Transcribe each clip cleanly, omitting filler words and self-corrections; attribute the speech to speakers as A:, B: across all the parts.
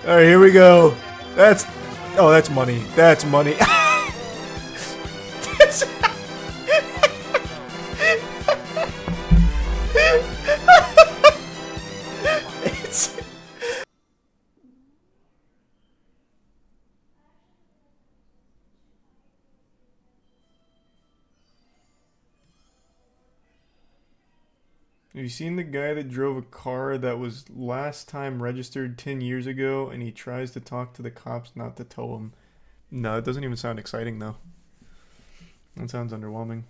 A: All right, here we go. That's money. That's money. That's it's Have you seen the guy that drove a car that was last time registered 10 years ago and he tries to talk to the cops not to tow him? No, it doesn't even sound exciting though. That sounds underwhelming.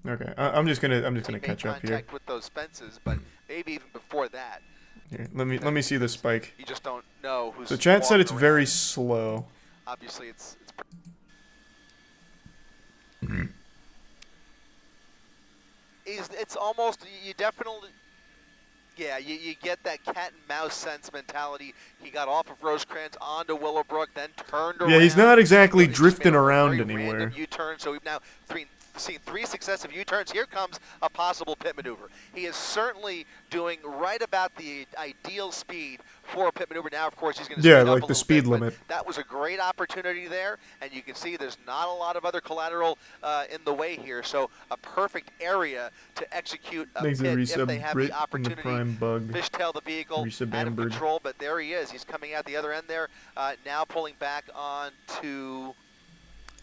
A: Okay, I'm just gonna catch up here.
B: Contact with those fences, but maybe even before that.
A: Here, let me see the spike.
B: You just don't know who's.
A: So chat said it's
B: around.
A: very slow.
B: Obviously, it's almost, you definitely, yeah, you get that cat and mouse sense mentality. He got off of Rosecrans onto Willowbrook, then turned around.
A: Yeah, he's not exactly
B: He just
A: drifting
B: made a
A: around
B: very
A: anywhere.
B: random U-turn, so we've now seen 3 successive U-turns. Here comes a possible pit maneuver. He is certainly doing right about the ideal speed for a pit maneuver. Now, of course, he's going to speed up
A: like
B: a
A: the
B: little
A: speed
B: bit,
A: limit.
B: That was a great opportunity there, and you can see there's not a lot of other collateral in the way here, so a perfect area to execute a
A: Makes
B: pit
A: a
B: if they have the
A: in the
B: opportunity.
A: prime bug.
B: Fishtail the vehicle out of control, but there he is. He's coming out the other end there, now pulling back on to...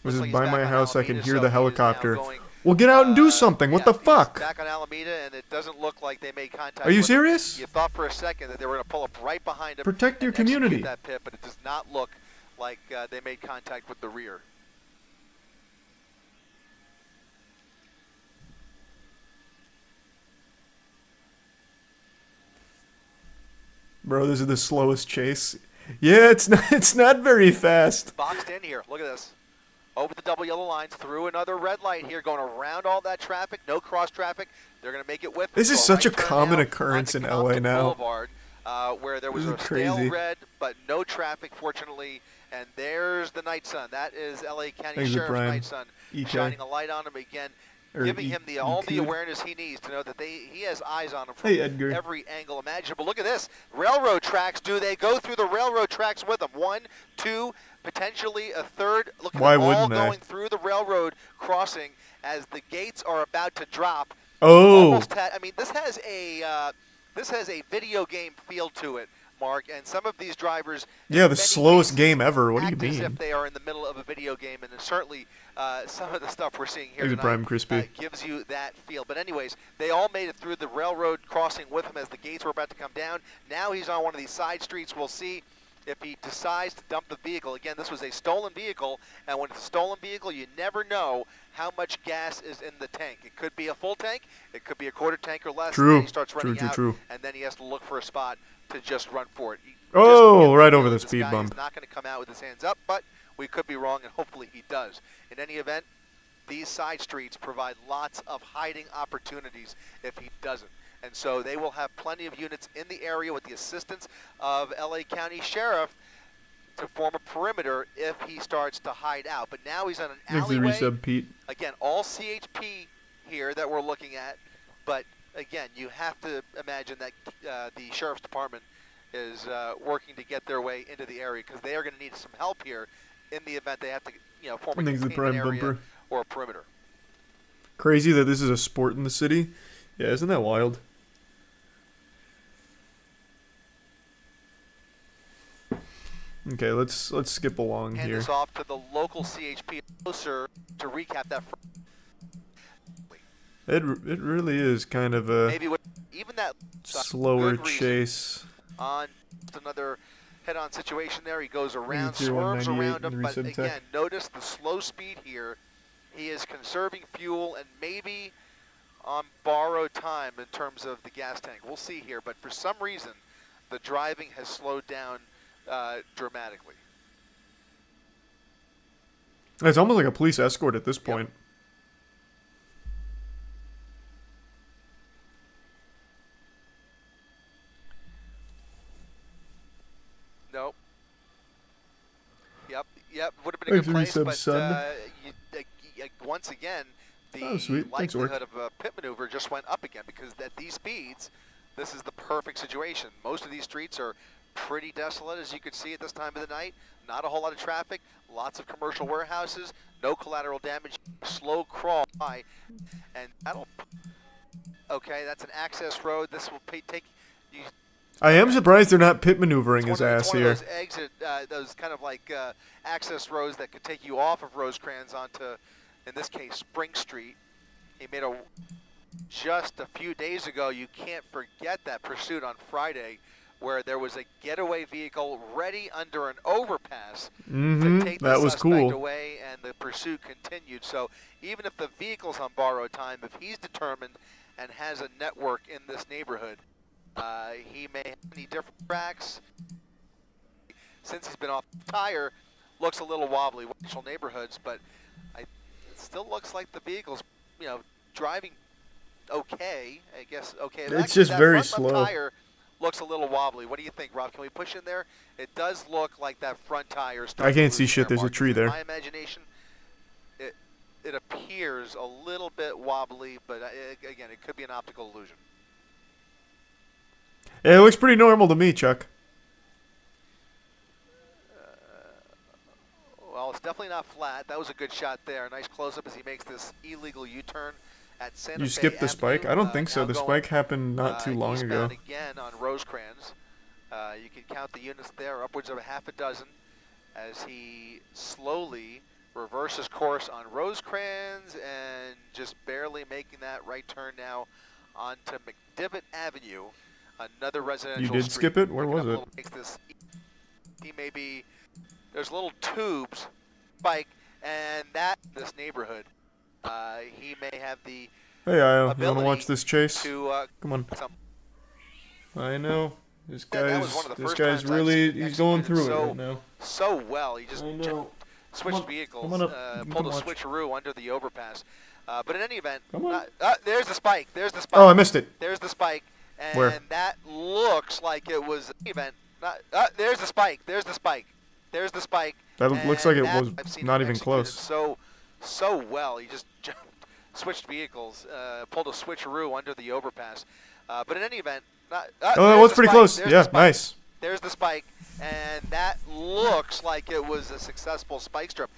A: This is
B: like
A: by my house. I can hear the
B: he is now
A: helicopter.
B: going,
A: Well, get out and do something. What
B: yeah,
A: the fuck?
B: Back on Alameda, and it doesn't look like they made contact.
A: Are you
B: with him.
A: serious?
B: You thought for a second that they were going to pull up right behind him.
A: Protect your
B: and execute
A: community.
B: that pit, but it does not look like they made contact with the rear.
A: Bro, this is the slowest chase. Yeah, it's not very fast.
B: Boxed in here. Look at this. Over the double yellow lines, through another red light here, going around all that traffic, no cross traffic. They're going to make it with.
A: This is
B: So
A: such a
B: right turn
A: common
B: now
A: occurrence in
B: onto
A: LA
B: Compton
A: now.
B: Boulevard, where there was
A: This
B: a
A: is
B: stale
A: crazy.
B: red, but no traffic, fortunately. And there's the night sun. That is LA County
A: Thanks,
B: Sheriff's
A: Brian.
B: night sun,
A: EK.
B: shining a light on him again,
A: Or
B: giving him all the
A: EQ'd.
B: awareness he needs to know that he has eyes on him from
A: Hey, Edgar.
B: every angle imaginable. Look at this. Railroad tracks. Do they go through the railroad tracks with them? 1, 2, potentially a third. Look at
A: Why
B: them all
A: wouldn't they?
B: going through the railroad crossing as the gates are about to drop.
A: Oh,
B: I mean, this has a video game feel to it, Mark, and some of these drivers.
A: yeah,
B: in
A: the
B: many
A: slowest
B: cases,
A: game ever. What do you
B: act as
A: mean?
B: if they are in the middle of a video game, and certainly some of the stuff we're seeing here
A: Thanks,
B: tonight
A: Prime Crispy.
B: gives you that feel. But anyways, they all made it through the railroad crossing with him as the gates were about to come down. Now he's on one of these side streets. We'll see if he decides to dump the vehicle. Again, this was a stolen vehicle, and when it's a stolen vehicle, you never know how much gas is in the tank. It could be a full tank, it could be a quarter tank or less.
A: True.
B: And then he starts running out,
A: True.
B: and then he has to look for a spot to just run for it.
A: Oh, right over the
B: this
A: speed
B: guy
A: bump.
B: Is not going to come out with his hands up, but we could be wrong, and hopefully he does. In any event, these side streets provide lots of hiding opportunities if he doesn't. And so they will have plenty of units in the area with the assistance of LA County Sheriff to form a perimeter if he starts to hide out. But now he's on an
A: Thanks for the
B: alleyway.
A: resub, Pete.
B: Again, all CHP here that we're looking at. But again, you have to imagine that the Sheriff's Department is working to get their way into the area because they are going to need some help here in the event they have to, form a
A: Thanks to the Prime
B: containment area
A: Bumper.
B: or a perimeter.
A: Crazy that this is a sport in the city. Yeah, isn't that wild? Okay, let's skip along
B: Hand
A: here.
B: this off to the local CHP closer to recap that.
A: It really is kind of a
B: Maybe with even that
A: slower
B: good reason.
A: chase.
B: On another head-on situation there. He goes around,
A: 82,
B: swerves
A: 198
B: around him,
A: in
B: but
A: resub
B: again,
A: tech.
B: notice the slow speed here. He is conserving fuel and maybe on borrowed time in terms of the gas tank. We'll see here, but for some reason, the driving has slowed down dramatically.
A: It's almost like a police escort at this point.
B: Nope. Yep. Would have been a good place,
A: Resub,
B: but
A: son.
B: once again, the
A: Oh, sweet. Thanks, Orc.
B: likelihood of a pit maneuver just went up again because at these speeds, this is the perfect situation. Most of these streets are pretty desolate, as you can see at this time of the night. Not a whole lot of traffic, lots of commercial warehouses, no collateral damage, slow crawl by, and that'll, okay, that's an access road. This will take you.
A: I am surprised they're not pit maneuvering his ass
B: it's one
A: here.
B: of those exit, those kind of like access roads that could take you off of Rosecrans onto, in this case, Spring Street. He made a, just a few days ago, you can't forget that pursuit on Friday, where there was a getaway vehicle ready under an overpass to take the suspect away, and the pursuit continued. So even if the vehicle's on borrowed time, if he's determined and has a network in this neighborhood, he may have any different tracks. Since he's been off the tire, looks a little wobbly. Watchful neighborhoods, but it still looks like the vehicle's, you know, driving okay. I guess okay.
A: It's
B: actually,
A: just
B: that
A: very
B: front
A: slow.
B: Tire looks a little wobbly. What do you think, Rob? Can we push in there? It does look like that front tire.
A: I can't see shit. There's a tree there.
B: In my imagination, it appears a little bit wobbly, but again, it could be an optical illusion.
A: It looks pretty normal to me, Chuck.
B: Well, it's definitely not flat. That was a good shot there. Nice close-up as he makes this illegal U-turn at Santa Fe
A: You skipped the spike?
B: Avenue.
A: I don't think so. The spike happened not too long ago.
B: Again on Rosecrans. You can count the units there, upwards of a half a dozen, as he slowly reverses course on Rosecrans and just barely making that right turn now onto McDivitt Avenue, another residential
A: You did
B: street.
A: skip it? Where was it?
B: He may be, there's little tubes, spike, and that this neighborhood. He may have the
A: Hey, you want to watch this chase?
B: to,
A: Come on. I know. This
B: that was
A: guy's
B: one of the
A: this
B: first
A: guy's
B: times I've
A: really
B: seen
A: he's going
B: executed
A: through it right now.
B: so well. He just
A: I know.
B: switched vehicles,
A: Come on up.
B: pulled a
A: Watch.
B: switcheroo under the overpass. But in any event,
A: Come on.
B: there's the spike. There's the spike.
A: Oh, I missed it.
B: There's the spike, and
A: Where?
B: that looks like it was an event. There's the spike. There's the spike. There's the spike.
A: That looks like it
B: that,
A: was
B: I've seen
A: not
B: him
A: even
B: executed
A: close.
B: So well. He just jumped, switched vehicles, pulled a switcheroo under the overpass. But in any event,
A: Oh, that was pretty close. Yeah, nice.
B: There's the spike, and that looks like it was a successful spike strip.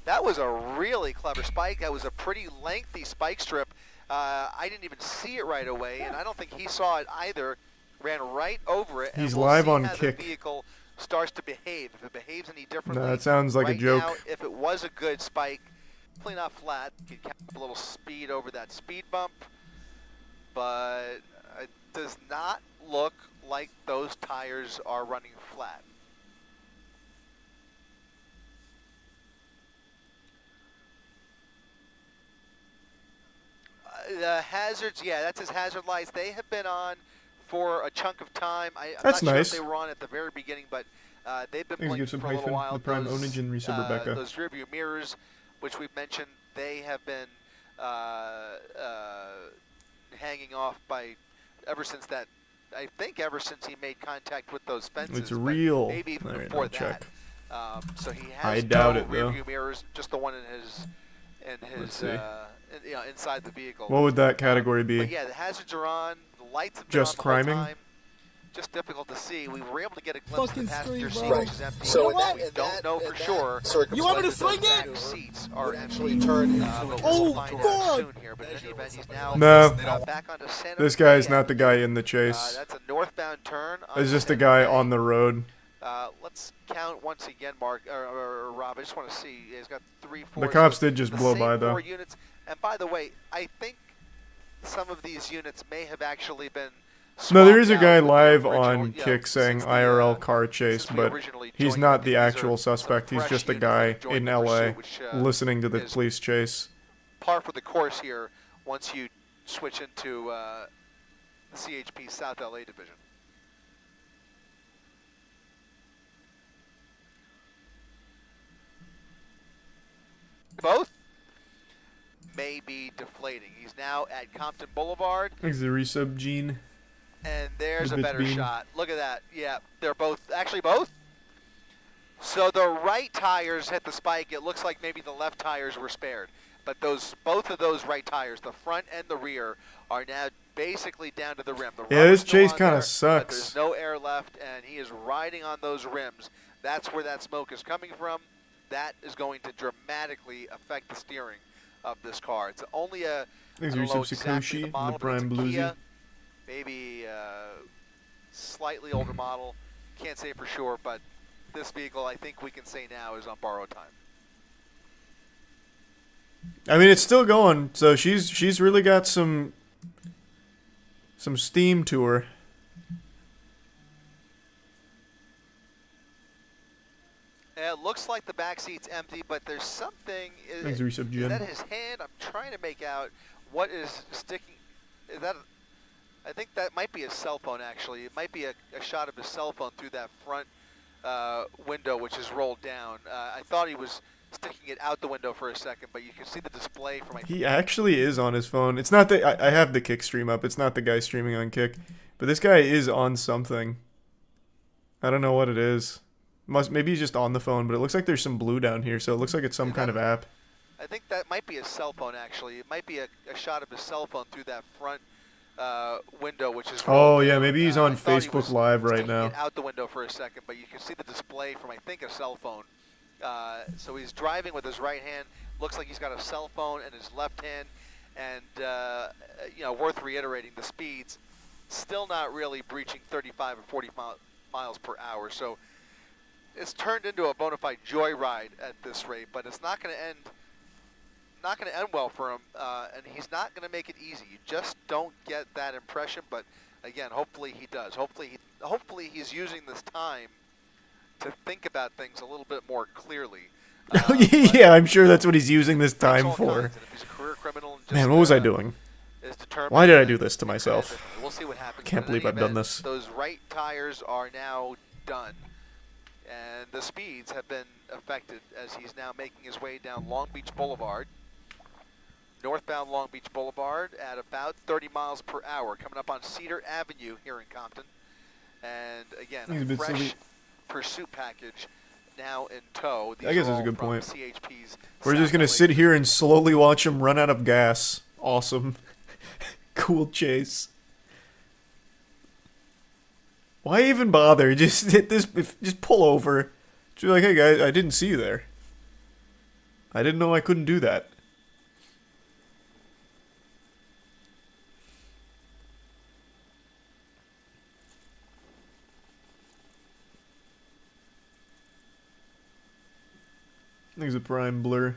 B: That was a really clever spike. That was a pretty lengthy spike strip. I didn't even see it right away, and I don't think he saw it either. Ran right over it.
A: He's
B: and we'll
A: live
B: see
A: on
B: how
A: Kick.
B: The vehicle starts to behave. If it behaves any differently.
A: No, that sounds like
B: right
A: a joke.
B: Now, if it was a good spike, definitely not flat. You can cap a little speed over that speed bump, but it does not look like those tires are running flat. The hazards, yeah, that's his hazard lights. They have been on for a chunk of time. I'm
A: That's
B: not
A: nice.
B: sure if they were on at the very beginning, but they've been
A: Thanks,
B: blinking
A: Gibson
B: for a little
A: hyphen,
B: while.
A: the prime ownage and Risa Rebecca.
B: Those rearview mirrors, which we've mentioned, they have been hanging off by ever since that. I think ever since he made contact with those fences.
A: It's real.
B: Maybe even
A: All right,
B: before
A: I'll
B: that.
A: check.
B: So he
A: I
B: has
A: doubt
B: no
A: it, though.
B: rearview mirrors, just the one in
A: Let's
B: his
A: see.
B: inside the vehicle.
A: What would that category be?
B: But yeah, the hazards are on. The lights have been
A: Just
B: on the whole
A: criming?
B: time. Just difficult to see. We were able to get a glimpse
C: Fucking
B: of the passenger
C: screen,
B: seat,
C: bro.
B: which is empty.
C: So
B: but
C: in
B: we don't know for sure.
C: You want me to
B: whether
C: swing
B: those
C: it?
B: back seats are actually turned. But
C: Oh,
B: we'll find out
C: God.
B: soon here. But in any event, he's now
A: No.
B: back onto Santa
A: This
B: Fe
A: guy's not the
B: Avenue.
A: guy in the chase.
B: That's a northbound turn.
A: It's just a guy on the road.
B: Let's count once again, Mark or Rob. I just want to see. He's got 3, 4.
A: The cops
B: so
A: did just
B: the
A: blow
B: same
A: by, though.
B: 4 units. And by the way, I think some of these units may have actually been.
A: No, there is a
B: swapped
A: guy
B: out with the
A: live
B: original,
A: on
B: you know,
A: Kick saying
B: since the,
A: IRL car chase,
B: since we
A: but
B: originally
A: he's
B: joined
A: not
B: it.
A: the
B: These are
A: actual
B: some
A: suspect. He's
B: fresh
A: just a
B: units that
A: guy
B: have joined
A: in
B: the
A: LA
B: pursuit, which,
A: listening to the
B: is
A: police chase.
B: par for the course here once you switch into the CHP South LA division. Both may be deflating. He's now at Compton Boulevard,
A: Thanks, the resub Gene.
B: and there's
A: The
B: a
A: bit
B: better
A: beam.
B: shot. Look at that. Yeah, they're both, actually both. So the right tires hit the spike. It looks like maybe the left tires were spared. But both of those right tires, the front and the rear, are now basically down to the rim. The
A: Yeah,
B: rubber's
A: this
B: still
A: chase
B: on
A: kind
B: there,
A: of
B: but there's
A: sucks.
B: no air left, and he is riding on those rims. That's where that smoke is coming from. That is going to dramatically affect the steering of this car. It's only I
A: Thanks
B: don't
A: for
B: know
A: some
B: exactly the
A: Sakoshi and the
B: model, but it's a
A: Prime Bluesy.
B: Kia, maybe slightly older model. Can't say for sure, but this vehicle, I think we can say now, is on borrowed time.
A: I mean, it's still going, so she's really got some steam to her.
B: It looks like the back seat's empty, but there's something.
A: Thanks for resub,
B: Is
A: Jen.
B: that his hand? I'm trying to make out what is sticking. Is that? I think that might be his cell phone, actually. It might be a shot of his cell phone through that front window, which is rolled down. I thought he was sticking it out the window for a second, but you can see the display from my...
A: He actually is on his phone. It's not that I have the Kick stream up. It's not the guy streaming on Kick, but this guy is on something. I don't know what it is. Maybe he's just on the phone, but it looks like there's some blue down here, so it looks like it's some kind of app.
B: I think that might be his cell phone, actually. It might be a shot of his cell phone through that front window, which is...
A: Oh, yeah, maybe he's on Facebook Live right now.
B: It out the window for a second, but you can see the display from, I think, a cell phone. So he's driving with his right hand. Looks like he's got a cell phone in his left hand. And, you know, worth reiterating, the speeds still not really breaching 35 or 40 miles per hour. So it's turned into a bona fide joyride at this rate, but it's not going to end... Not going to end well for him, and he's not going to make it easy. You just don't get that impression, but again, hopefully he does. Hopefully he's using this time to think about things a little bit more clearly.
A: Yeah, I'm sure that's what he's using this time for.
B: If he's a career criminal and just,
A: Man, what was I doing? Why did I do this to myself?
B: We'll see what happens.
A: Can't believe I've done this.
B: Those right tires are now done, and the speeds have been affected as he's now making his way down Long Beach Boulevard. Northbound Long Beach Boulevard at about 30 miles per hour, coming up on Cedar Avenue here in Compton. And again, a fresh pursuit package now in tow.
A: I guess that's a good point.
B: CHP's
A: We're just going to sit here and slowly watch him run out of gas. Awesome. Cool chase. Why even bother? Just hit this, just pull over. Just be like, hey guys, I didn't see you there. I didn't know I couldn't do that. I think it's a prime blur.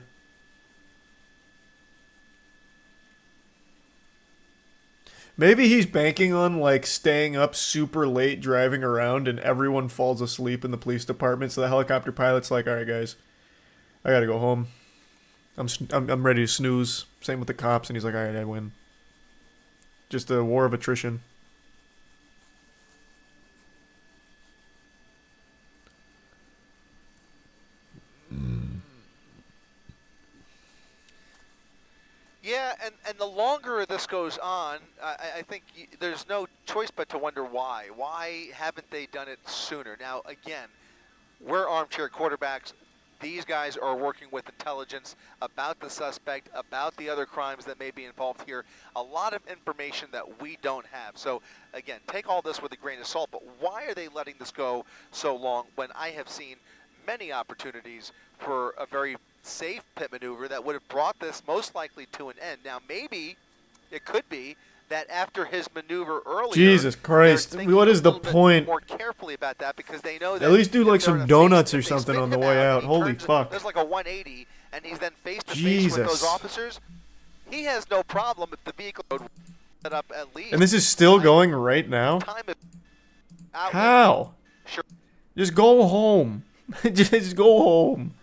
A: Maybe he's banking on, like, staying up super late driving around and everyone falls asleep in the police department, so the helicopter pilot's like, alright guys, I gotta go home. I'm ready to snooze. Same with the cops, and he's like, alright, I win. Just a war of attrition.
B: Yeah, and the longer this goes on, I think there's no choice but to wonder why. Why haven't they done it sooner? Now, again, we're armchair quarterbacks. These guys are working with intelligence about the suspect, about the other crimes that may be involved here. A lot of information that we don't have. So, again, take all this with a grain of salt, but why are they letting this go so long when I have seen many opportunities for a very safe pit maneuver that would have brought this most likely to an end? Now, maybe it could be that after his maneuver earlier,
A: Jesus Christ, what is the point?
B: More carefully about that, because they know that
A: at least do like some donuts or something on the way out. Holy fuck!
B: There's like a 180, and he's then face to face with those officers. He has no problem if the vehicle would set up at least.
A: And this is still going right now. How?
B: Sure.
A: Just go home. Just go home.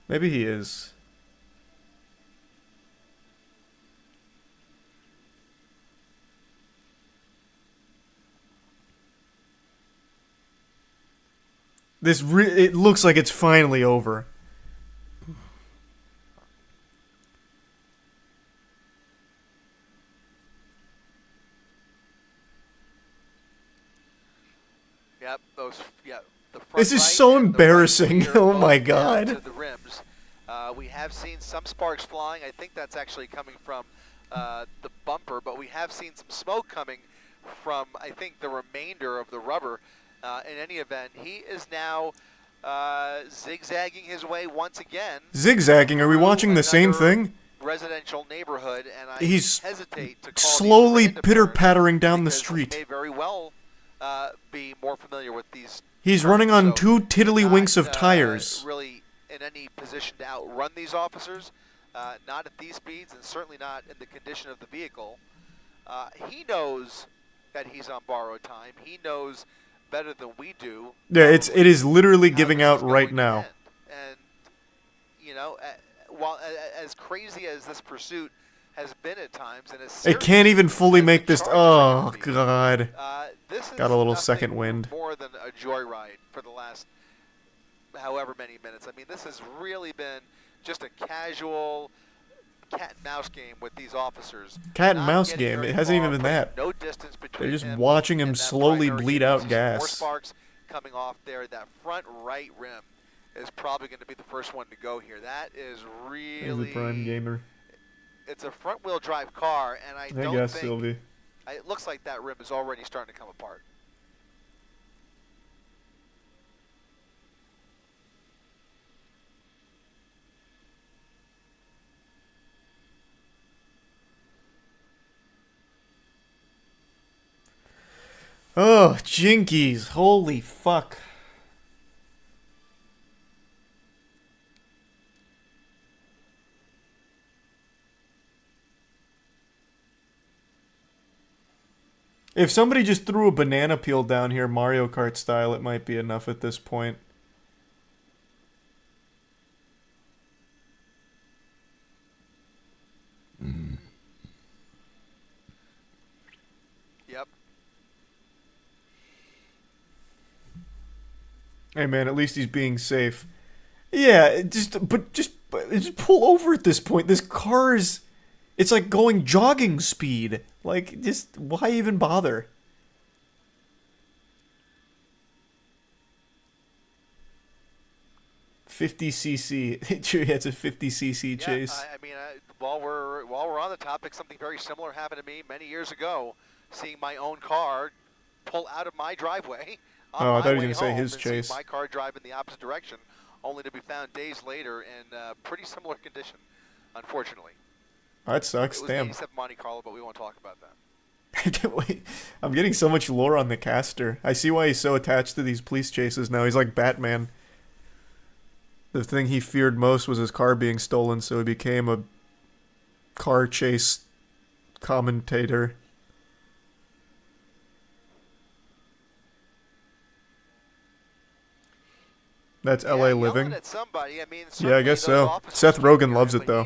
A: Maybe he is. It looks like it's finally over.
B: Yep, the front
A: this is
B: right
A: so
B: and the
A: embarrassing.
B: right
A: Oh my
B: both down
A: god.
B: to the rims, We have seen some sparks flying. I think that's actually coming from the bumper, but we have seen some smoke coming from, I think, the remainder of the rubber. In any event, he is now zigzagging his way once again.
A: Zigzagging? Are we watching the same thing?
B: Residential neighborhood, and I
A: He's
B: hesitate to call
A: slowly pitter-pattering down the street.
B: He may very well be more familiar with these.
A: He's
B: terms.
A: running on
B: So
A: two tiddlywinks
B: not,
A: of tires.
B: Really in any position to outrun these officers, not at these speeds, and certainly not in the condition of the vehicle. He knows that he's on borrowed time. He knows better than we do.
A: Yeah, it is literally giving out right now.
B: And you know, while as crazy as this pursuit has been at times, and
A: it can't even fully make this. Oh God!
B: This is
A: got a little second wind.
B: More than a joyride for the last however many minutes. I mean, this has really been just a casual cat and mouse game with these officers.
A: Cat and mouse game. It hasn't even been that.
B: No distance between.
A: They're just watching him slowly bleed out
B: More
A: gas.
B: sparks coming off there. That front right rim is probably going to be the first one to go here. That is really.
A: He's a prime gamer.
B: It's a front-wheel drive car, and I don't
A: guess,
B: think.
A: Sylvie.
B: It looks like that rim is already starting to come apart.
A: Oh, jinkies. Holy fuck. If somebody just threw a banana peel down here Mario Kart style, it might be enough at this point.
B: Yep.
A: Hey man, at least he's being safe. Yeah, just pull over at this point. This car is, it's like going jogging speed. Like, just why even bother? $50cc. It's a $50cc chase.
B: Yeah, I mean, while we're on the topic, something very similar happened to me many years ago. Seeing my own car pull out of my driveway.
A: Oh, I thought you were going to say his chase.
B: My car drive in the opposite direction, only to be found days later in pretty similar condition, unfortunately.
A: That sucks.
B: It was
A: Damn.
B: 87 Monte Carlo, but we won't talk about that.
A: Wait, I'm getting so much lore on the caster. I see why he's so attached to these police chases now. He's like Batman. The thing he feared most was his car being stolen, so he became a car chase commentator. That's LA living.
B: At somebody. I mean,
A: yeah, I guess so. Seth Rogen loves it, though.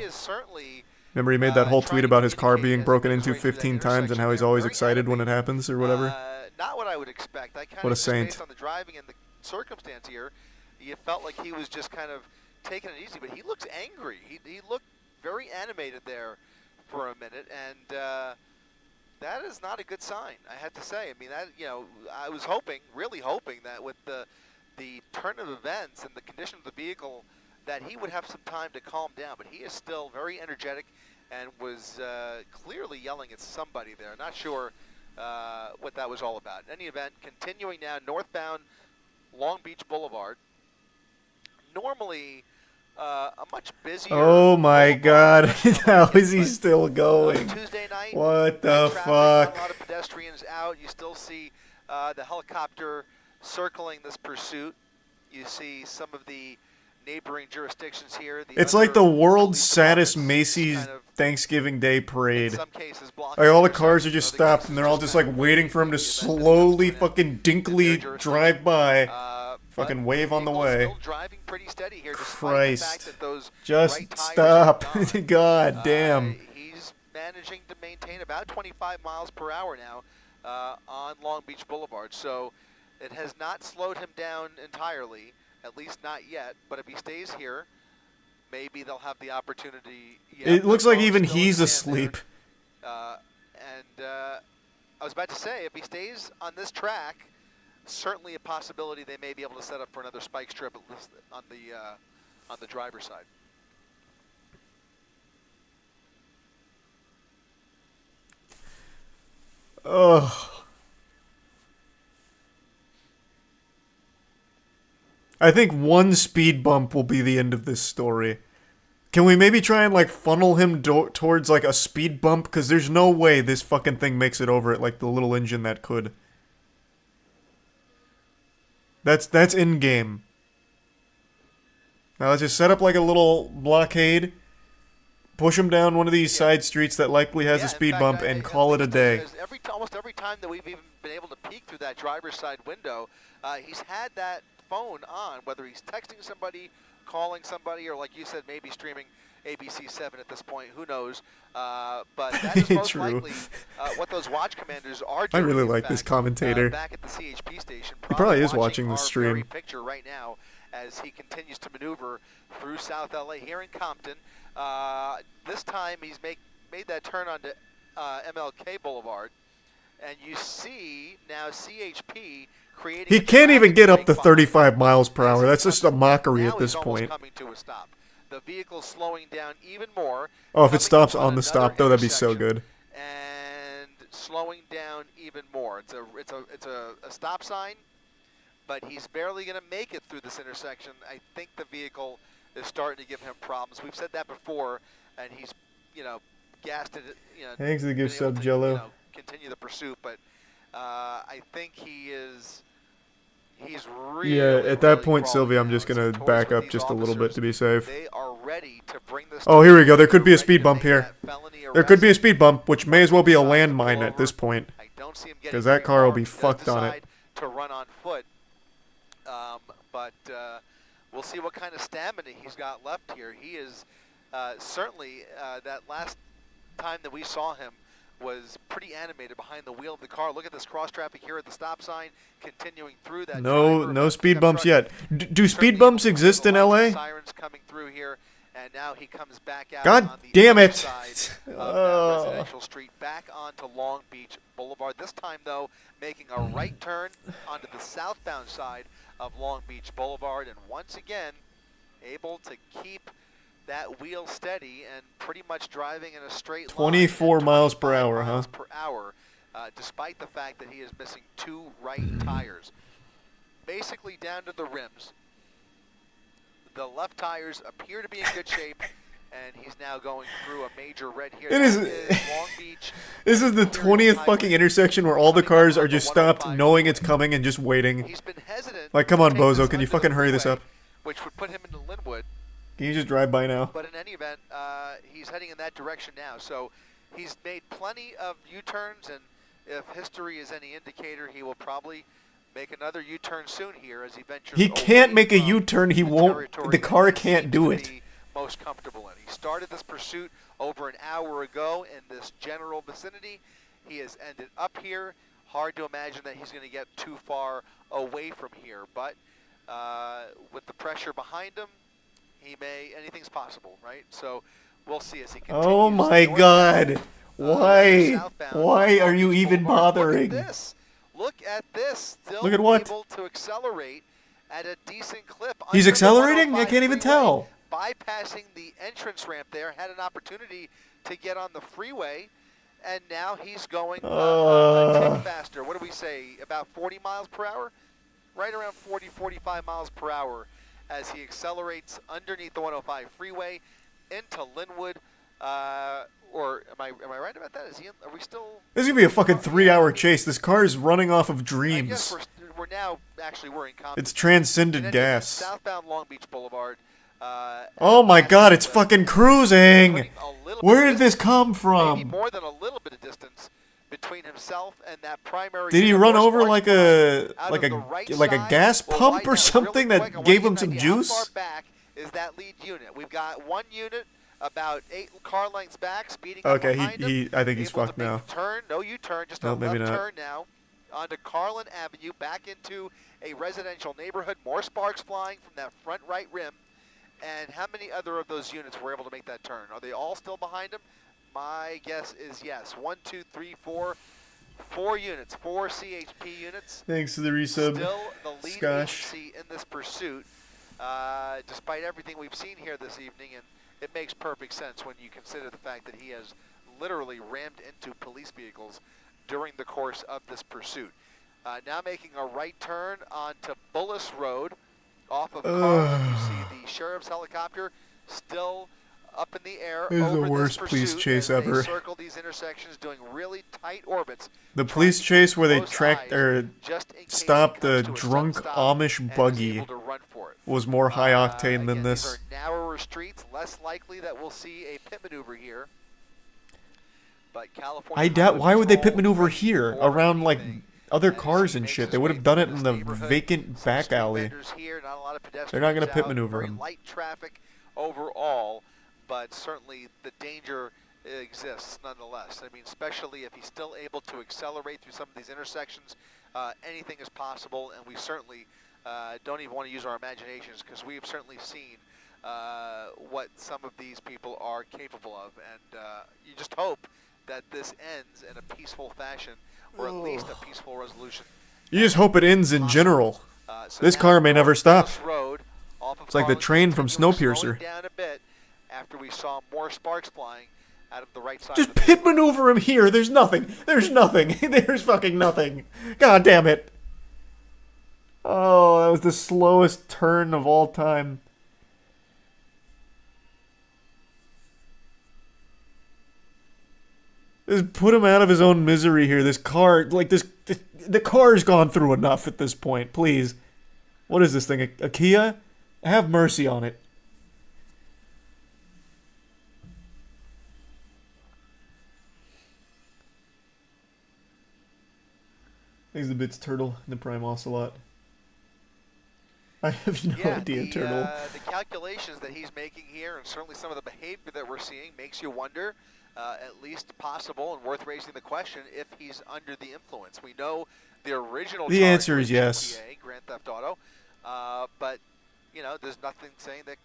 A: Remember he made that whole tweet about his car being broken into 15 times and how he's always excited when it happens or whatever?
B: Not what I would expect.
A: What a saint.
B: Based on the driving and the circumstance here, you felt like he was just kind of taking it easy, but he looks angry. He looked very animated there for a minute, and that is not a good sign, I have to say. I mean, that, you know, I was hoping, really hoping that with the turn of events and the condition of the vehicle, that he would have some time to calm down, but he is still very energetic and was clearly yelling at somebody there. Not sure what that was all about. In any event, continuing now northbound Long Beach Boulevard. Normally a much busier.
A: Oh my God! How is he still going?
B: Tuesday night.
A: What the
B: traffic,
A: fuck?
B: A lot of pedestrians out. You still see the helicopter circling this pursuit. You see some of the neighboring jurisdictions here.
A: It's like the world's saddest Macy's kind of Thanksgiving Day parade.
B: In some cases,
A: like all the cars are just stopped and they're all just like waiting for him to slowly fucking dinkily drive by. Fucking wave on the way.
B: Still driving pretty steady here,
A: Christ.
B: the fact that those
A: just
B: right
A: stop. God damn.
B: He's managing to maintain about 25 miles per hour now on Long Beach Boulevard. So it has not slowed him down entirely, at least not yet. But if he stays here, maybe they'll have the opportunity. Yeah,
A: it looks like even he's asleep.
B: I was about to say, if he stays on this track, certainly a possibility they may be able to set up for another spike strip at least on the driver's side.
A: Ugh. I think one speed bump will be the end of this story. Can we maybe try and like funnel him towards like a speed bump? Because there's no way this fucking thing makes it over it like the little engine that could. That's in game. Now let's just set up like a little blockade, push him down one of these side streets that likely has a speed bump, and call it a day.
B: Almost every time that we've even been able to peek through that driver's side window, he's had that phone on, whether he's texting somebody, calling somebody, or like you said, maybe streaming ABC7 at this point. Who knows? But that is most likely what those watch commanders are doing.
A: I really like this commentator.
B: Back at the CHP station.
A: He probably is watching the stream.
B: Very picture right now as he continues to maneuver through South LA here in Compton. This time he's made that turn onto MLK Boulevard, and you see now CHP creating.
A: He can't even get up to 35 miles per hour. That's just a mockery at this point.
B: Coming to a stop. The vehicle's slowing down even more.
A: Oh, if it stops on the stop though, that'd be so good.
B: And slowing down even more. It's a stop sign, but he's barely going to make it through this intersection. I think the vehicle is starting to give him problems. We've said that before, and he's, gassed it.
A: Thanks for the gift sub,
B: to,
A: Jello.
B: Continue the pursuit, but I think he's really.
A: Yeah, at that point, Sylvia, I'm just gonna back up just a little bit to be safe.
B: They are ready to bring this.
A: Oh, here we go. There could be a speed bump here. There could be a speed bump, which may as well be a landmine at this point. Because that car will be fucked on it.
B: To run on foot, but we'll see what kind of stamina he's got left here. He is certainly that last time that we saw him was pretty animated behind the wheel of the car. Look at this cross traffic here at the stop sign, continuing through that.
A: No speed bumps yet. Do speed bumps exist in LA?
B: Sirens coming through here, and now he comes back out.
A: God
B: on the
A: damn it!
B: Side of that residential street, back onto Long Beach Boulevard. This time, though, making a right turn onto the southbound side of Long Beach Boulevard, and once again, able to keep that wheel steady and pretty much driving in a straight line.
A: 24 miles per hour, huh?
B: Per hour, despite the fact that he is missing two right tires. Basically down to the rims. The left tires appear to be in good shape, and he's now going through a major red here.
A: It is
B: Long Beach.
A: This is the 20th fucking intersection where all the cars are just stopped knowing it's coming and just waiting.
B: He's been hesitant.
A: Like, come on, Bozo, can you fucking hurry this up?
B: Which would put him into Linwood.
A: Can you just drive by now?
B: But in any event, he's heading in that direction now. So he's made plenty of U-turns, and if history is any indicator, he will probably make another U-turn soon here as he ventures.
A: He can't make a U-turn. He won't. The car can't do it.
B: Most comfortable in. He started this pursuit over an hour ago in this general vicinity. He has ended up here. Hard to imagine that he's going to get too far away from here, but with the pressure behind him, anything's possible, right? So we'll see as he continues.
A: Oh my God! Why are you even bothering?
B: Look at this. Still
A: Look at what?
B: Able to accelerate at a decent clip.
A: He's accelerating? I can't even tell.
B: Bypassing the entrance ramp there, had an opportunity to get on the freeway, and now he's going a tick faster. What do we say? About 40 miles per hour? Right around 40, 45 miles per hour as he accelerates underneath the 105 freeway into Linwood. Or am I right about that? Are we still?
A: This is gonna be a fucking 3-hour chase. This car is running off of
B: I
A: dreams.
B: guess we're now in Compton.
A: It's transcended gas.
B: Southbound Long Beach Boulevard.
A: Oh my God! It's fucking cruising. Where did this come
B: Maybe
A: from?
B: more than a little bit of distance between himself and that primary.
A: Did he run over like a
B: right
A: gas
B: side?
A: pump
B: Well,
A: or something
B: really quick,
A: that
B: I
A: gave
B: wanna
A: him
B: get
A: some
B: an idea how
A: juice?
B: far back is that lead unit? We've got one unit about 8 car lengths back, speeding up
A: Okay,
B: behind him.
A: I think he's
B: Able to
A: fucked
B: make
A: now.
B: a turn, no U-turn, just a
A: No, maybe
B: left
A: not.
B: turn now onto Carlin Avenue, back into a residential neighborhood. More sparks flying from that front right rim. And how many other of those units were able to make that turn? Are they all still behind him? My guess is yes. 1, 2, 3, 4. 4 units, 4 CHP units.
A: Thanks to the resub.
B: Still the lead
A: Scotch.
B: agency in this pursuit, despite everything we've seen here this evening, and it makes perfect sense when you consider the fact that he has literally rammed into police vehicles during the course of this pursuit. Now making a right turn onto Bullis Road off of Carlin. You see the sheriff's helicopter still up in the air
A: This is the
B: over
A: worst
B: this
A: police
B: pursuit
A: chase
B: as
A: ever.
B: they circle these intersections doing really tight orbits.
A: The police chase where they tracked or
B: just in case
A: stopped
B: he
A: a
B: comes to
A: drunk
B: sudden stop
A: Amish
B: and is
A: buggy
B: able to run for it.
A: was more high octane than
B: Again,
A: this.
B: These are narrower streets, less likely that we'll see a pit maneuver here. But California
A: I doubt. Why would they pit
B: Patrol
A: maneuver
B: ready
A: here
B: for
A: around like
B: anything
A: other
B: as
A: cars
B: he
A: and
B: makes
A: shit?
B: his
A: They would
B: way
A: have done it
B: through
A: in
B: this
A: the
B: neighborhood.
A: vacant
B: Some
A: back
B: street
A: alley.
B: vendors here, not a lot of
A: They're not gonna
B: pedestrians
A: pit
B: out,
A: maneuver
B: very
A: him.
B: light traffic overall, but certainly the danger exists nonetheless. I mean, especially if he's still able to accelerate through some of these intersections, anything is possible, and we certainly don't even want to use our imaginations because we've certainly seen what some of these people are capable of, and you just hope that this ends in a peaceful fashion, or at least a peaceful resolution.
A: You just hope it ends in general.
B: So
A: This
B: now
A: car may never
B: North
A: stop.
B: Bullis Road, off of
A: It's like the
B: Carlin,
A: train from
B: continuing
A: Snowpiercer.
B: slowing down a bit after we saw more sparks flying out of the right side.
A: Just
B: of the
A: pit
B: vehicle.
A: maneuver him here. There's nothing. There's nothing. There's fucking nothing. God damn it. Oh, that was the slowest turn of all time. Just put him out of his own misery here. This car, like the car's gone through enough at this point. Please. What is this thing? A Kia? Have mercy on it. Thanks the bits, Turtle, and the Prime Ocelot. I have no idea, Turtle.
B: The calculations that he's making here, and certainly some of the behavior that we're seeing, makes you wonder, at least possible and worth raising the question, if he's under the influence. We know the original.
A: The
B: charge
A: answer is
B: was
A: yes.
B: GTA, Grand Theft Auto, but you know, there's nothing saying that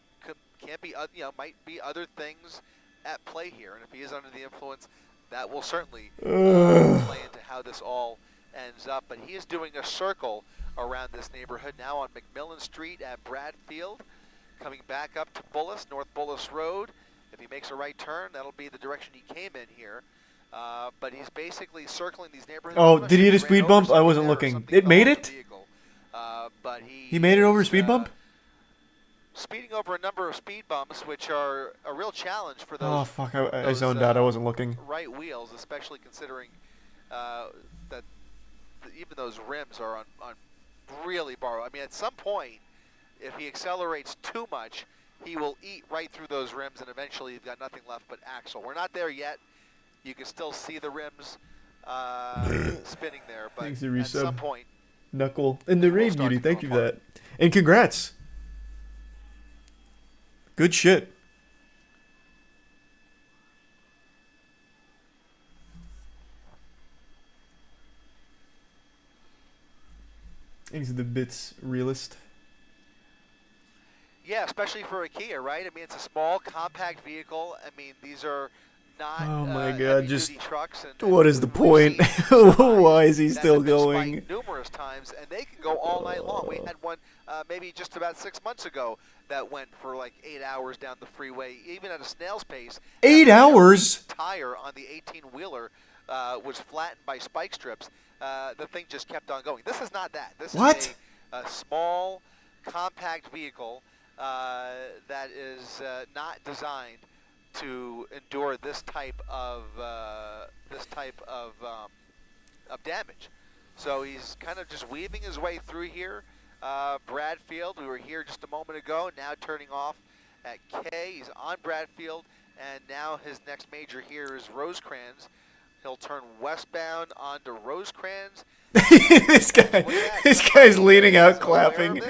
B: can't be. You know, might be other things at play here, and if he is under the influence, that will certainly play into how this all ends up. But he is doing a circle around this neighborhood now on McMillan Street at Bradfield, coming back up to Bullis, North Bullis Road. If he makes a right turn, that'll be the direction he came in here. But he's basically circling these neighborhoods.
A: Oh, did he hit a speed bump? I wasn't looking. It made it?
B: But
A: He made it over a speed bump?
B: Speeding over a number of speed bumps, which are a real challenge for those.
A: Oh, fuck. I zoned out. I wasn't looking.
B: Right wheels, especially considering that even those rims are on really borrowed. I mean, at some point, if he accelerates too much, he will eat right through those rims, and eventually you've got nothing left but axle. We're not there yet. You can still see the rims spinning there, but
A: Thanks, the
B: at
A: resub.
B: some point,
A: Knuckle. And the
B: will
A: raid
B: start
A: beauty.
B: to
A: Thank
B: come
A: you for
B: apart.
A: that. And congrats. Good shit. Thanks to the bits realist.
B: yeah, especially for a Kia, right? I mean, it's a small, compact vehicle. I mean, these are not
A: Oh my God,
B: heavy-duty
A: just
B: trucks. And
A: what is the
B: we've
A: point?
B: seen some
A: Why is he
B: that
A: still
B: have been
A: going?
B: spiked numerous times, and they can go all night long. We had one maybe just about 6 months ago that went for like 8 hours down the freeway, even at a snail's pace.
A: 8 hours?
B: Tire on the 18-wheeler was flattened by spike strips. The thing just kept on going. This is not that. This
A: What?
B: is a small, compact vehicle that is not designed to endure this type of damage. So he's kind of just weaving his way through here. Bradfield, we were here just a moment ago, now turning off at K. He's on Bradfield, and now his next major here is Rosecrans. He'll turn westbound onto Rosecrans.
A: this guy's leaning out clapping.
B: And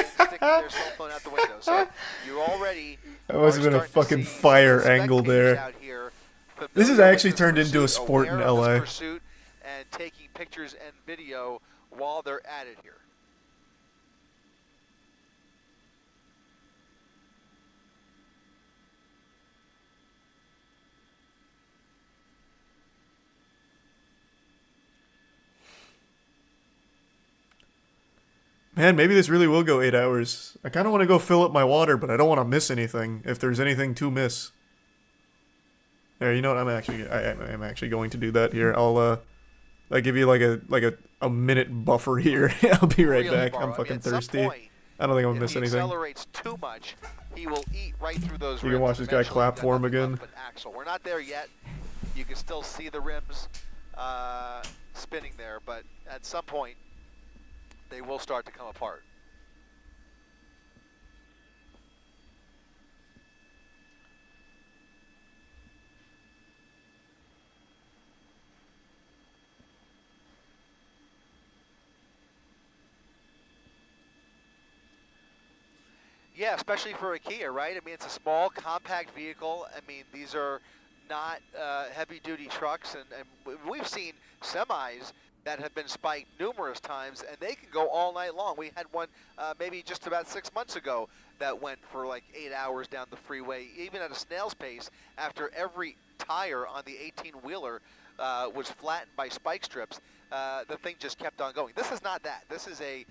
B: sticking their cell phone out the window. So you already
A: That must have been a
B: are starting to
A: fucking
B: see
A: fire
B: spectators
A: angle there.
B: out here
A: This is
B: familiar with
A: actually
B: this
A: turned into a
B: pursuit,
A: sport in
B: aware of this
A: LA.
B: pursuit, and taking pictures and video while they're at it here.
A: Man, maybe this really will go 8 hours. I kind of want to go fill up my water, but I don't want to miss anything, if there's anything to miss. There, you know what? I'm actually going to do that here. I give you like a minute buffer here. I'll be right
B: Really
A: back.
B: borrow.
A: I'm
B: I mean,
A: fucking
B: at some
A: thirsty.
B: point,
A: I don't think I'm gonna
B: if
A: miss
B: he
A: anything.
B: accelerates too much, he will eat right through those
A: You can
B: rims
A: watch
B: and
A: this guy
B: eventually
A: clap
B: you've got
A: for him
B: nothing
A: again.
B: left but axle. We're not there yet. You can still see the rims spinning there, but at some point, they will start to come apart. Yeah, especially for a Kia, right? I mean, it's a small, compact vehicle. I mean, these are not heavy-duty trucks, and we've seen semis that have been spiked numerous times, and they can go all night long. We had one maybe just about 6 months ago that went for like 8 hours down the freeway, even at a snail's pace, after every tire on the 18-wheeler was flattened by spike strips. The thing just kept on going. This is not that. This is a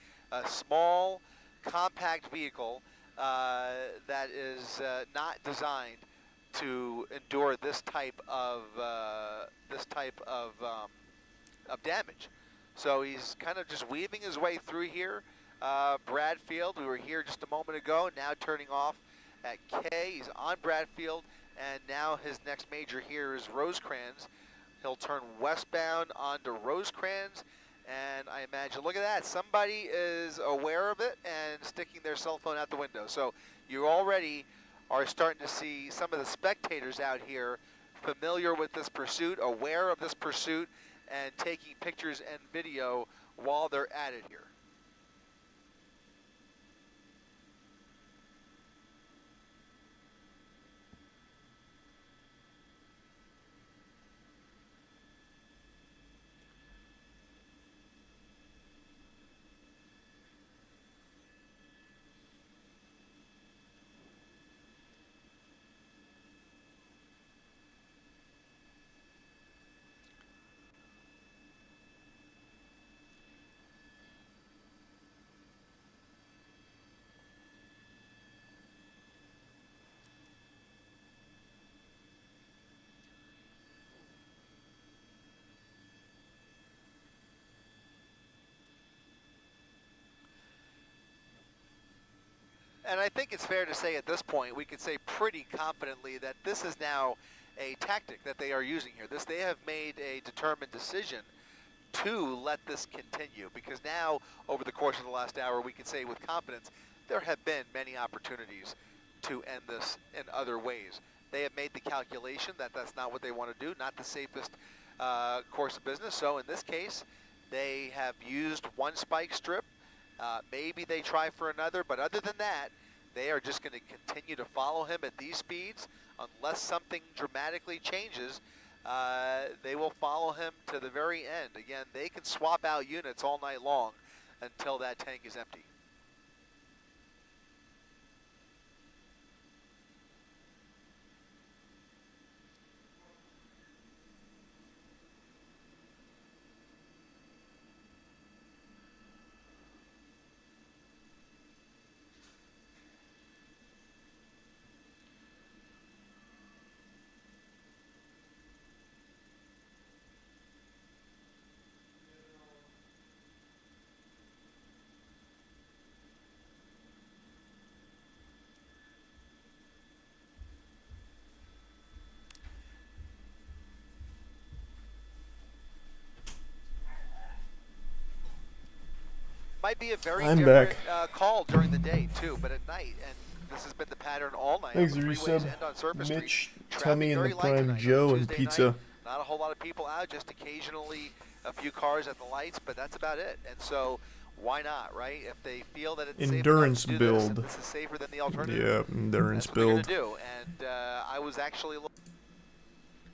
B: small, compact vehicle that is not designed to endure this type of damage. So he's kind of just weaving his way through here. Bradfield, we were here just a moment ago, now turning off at K. He's on Bradfield, and now his next major here is Rosecrans. He'll turn westbound onto Rosecrans, and I imagine, look at that, somebody is aware of it and sticking their cell phone out the window. So you already are starting to see some of the spectators out here familiar with this pursuit, aware of this pursuit, and taking pictures and video while they're at it here. And I think it's fair to say at this point, we could say pretty confidently that this is now a tactic that they are using here. They have made a determined decision to let this continue, because now, over the course of the last hour, we can say with confidence, there have been many opportunities to end this in other ways. They have made the calculation that that's not what they want to do, not the safest course of business. So in this case, they have used one spike strip. Maybe they try for another, but other than that, they are just going to continue to follow him at these speeds. Unless something dramatically changes, they will follow him to the very end. Again, they can swap out units all night long until that tank is empty. Might be a very different call during the day too, but at night, and this has been the pattern all night.
A: Thanks,
B: on the freeways
A: resub.
B: and on Surface
A: Mitch,
B: Street.
A: Tummy, and the Prime Joe, and pizza.
B: Night, not a whole lot of people out, just occasionally a few cars at the lights, but that's about it. And so, why not, right? If they feel that it's
A: endurance
B: safe
A: build.
B: this is safer than the alternative.
A: Yeah, endurance
B: that's
A: build.
B: What they're gonna do. And I was actually,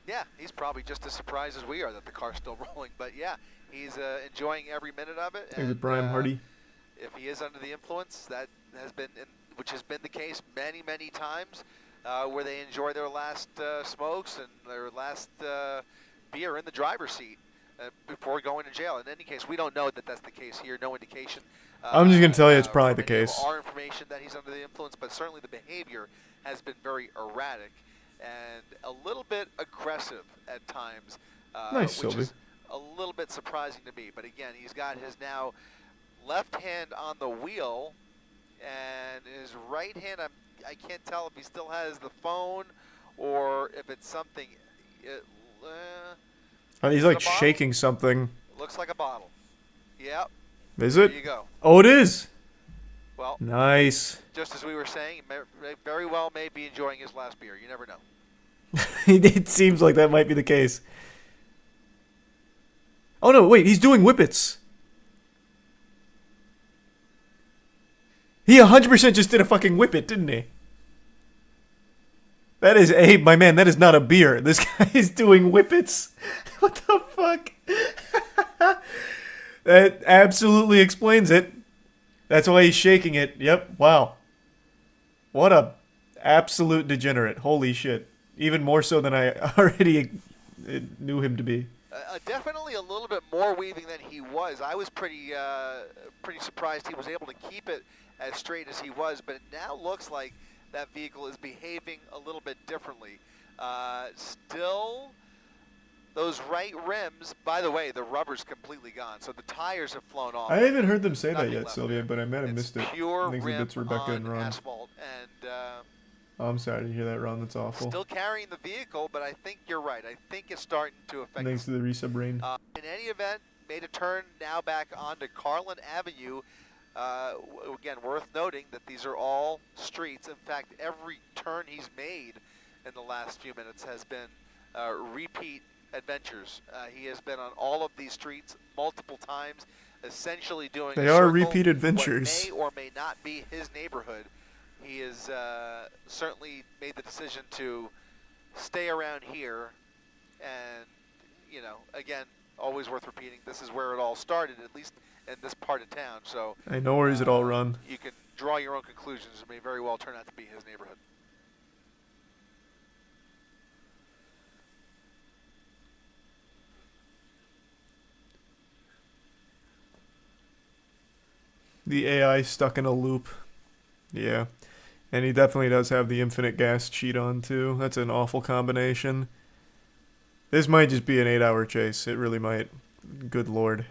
B: yeah, he's probably just as surprised as we are that the car's still rolling. But yeah, he's enjoying every minute of it.
A: Thanks, Brian Hardy.
B: If he is under the influence, that has been, which has been the case many, many times, where they enjoy their last smokes and their last beer in the driver's seat before going to jail. In any case, we don't know that that's the case here. No indication.
A: I'm just gonna tell you it's probably the case.
B: Our information that he's under the influence, but certainly the behavior has been very erratic and a little bit aggressive at times.
A: Nice,
B: which
A: Sylvie.
B: is a little bit surprising to me. But again, he's got his now left hand on the wheel, and his right hand, I can't tell if he still has the phone or if it's something.
A: He's like shaking something.
B: Looks like a bottle. Yep.
A: Is
B: There
A: it?
B: you go.
A: Oh, it is.
B: Well,
A: nice.
B: Just as we were saying, very well may be enjoying his last beer. You never know.
A: It seems like that might be the case. Oh no, wait, he's doing whippets. He 100% just did a fucking whippet, didn't he? That is my man, that is not a beer. This guy is doing whippets. What the fuck? That absolutely explains it. That's why he's shaking it. Yep, wow. What a absolute degenerate. Holy shit. Even more so than I already knew him to be.
B: Definitely a little bit more weaving than he was. I was pretty surprised he was able to keep it as straight as he was, but it now looks like that vehicle is behaving a little bit differently. Still, those right rims, by the way, the rubber's completely gone, so the tires have flown off.
A: I haven't heard them say that
B: Nothing
A: yet,
B: left
A: Sylvia,
B: there.
A: but I might have missed it.
B: Pure
A: Thanks
B: rim
A: to Rebecca and
B: on
A: Ron.
B: asphalt, and
A: Oh, I'm sorry to hear that, Ron. That's awful.
B: still carrying the vehicle, but I think you're right. I think it's starting to affect.
A: Thanks to the resub rain.
B: In any event, made a turn now back onto Carlin Avenue. Again, worth noting that these are all streets. In fact, every turn he's made in the last few minutes has been repeat adventures. He has been on all of these streets multiple times, essentially doing
A: They
B: a
A: are
B: circle,
A: repeat adventures.
B: What may or may not be his neighborhood. He has certainly made the decision to stay around here, and, you know, again, always worth repeating, this is where it all started, at least in this part of town. So
A: I know where is it all run.
B: You can draw your own conclusions. It may very well turn out to be his neighborhood.
A: The AI stuck in a loop. Yeah. And he definitely does have the infinite gas cheat on, too. That's an awful combination. This might just be an 8-hour chase. It really might. Good lord.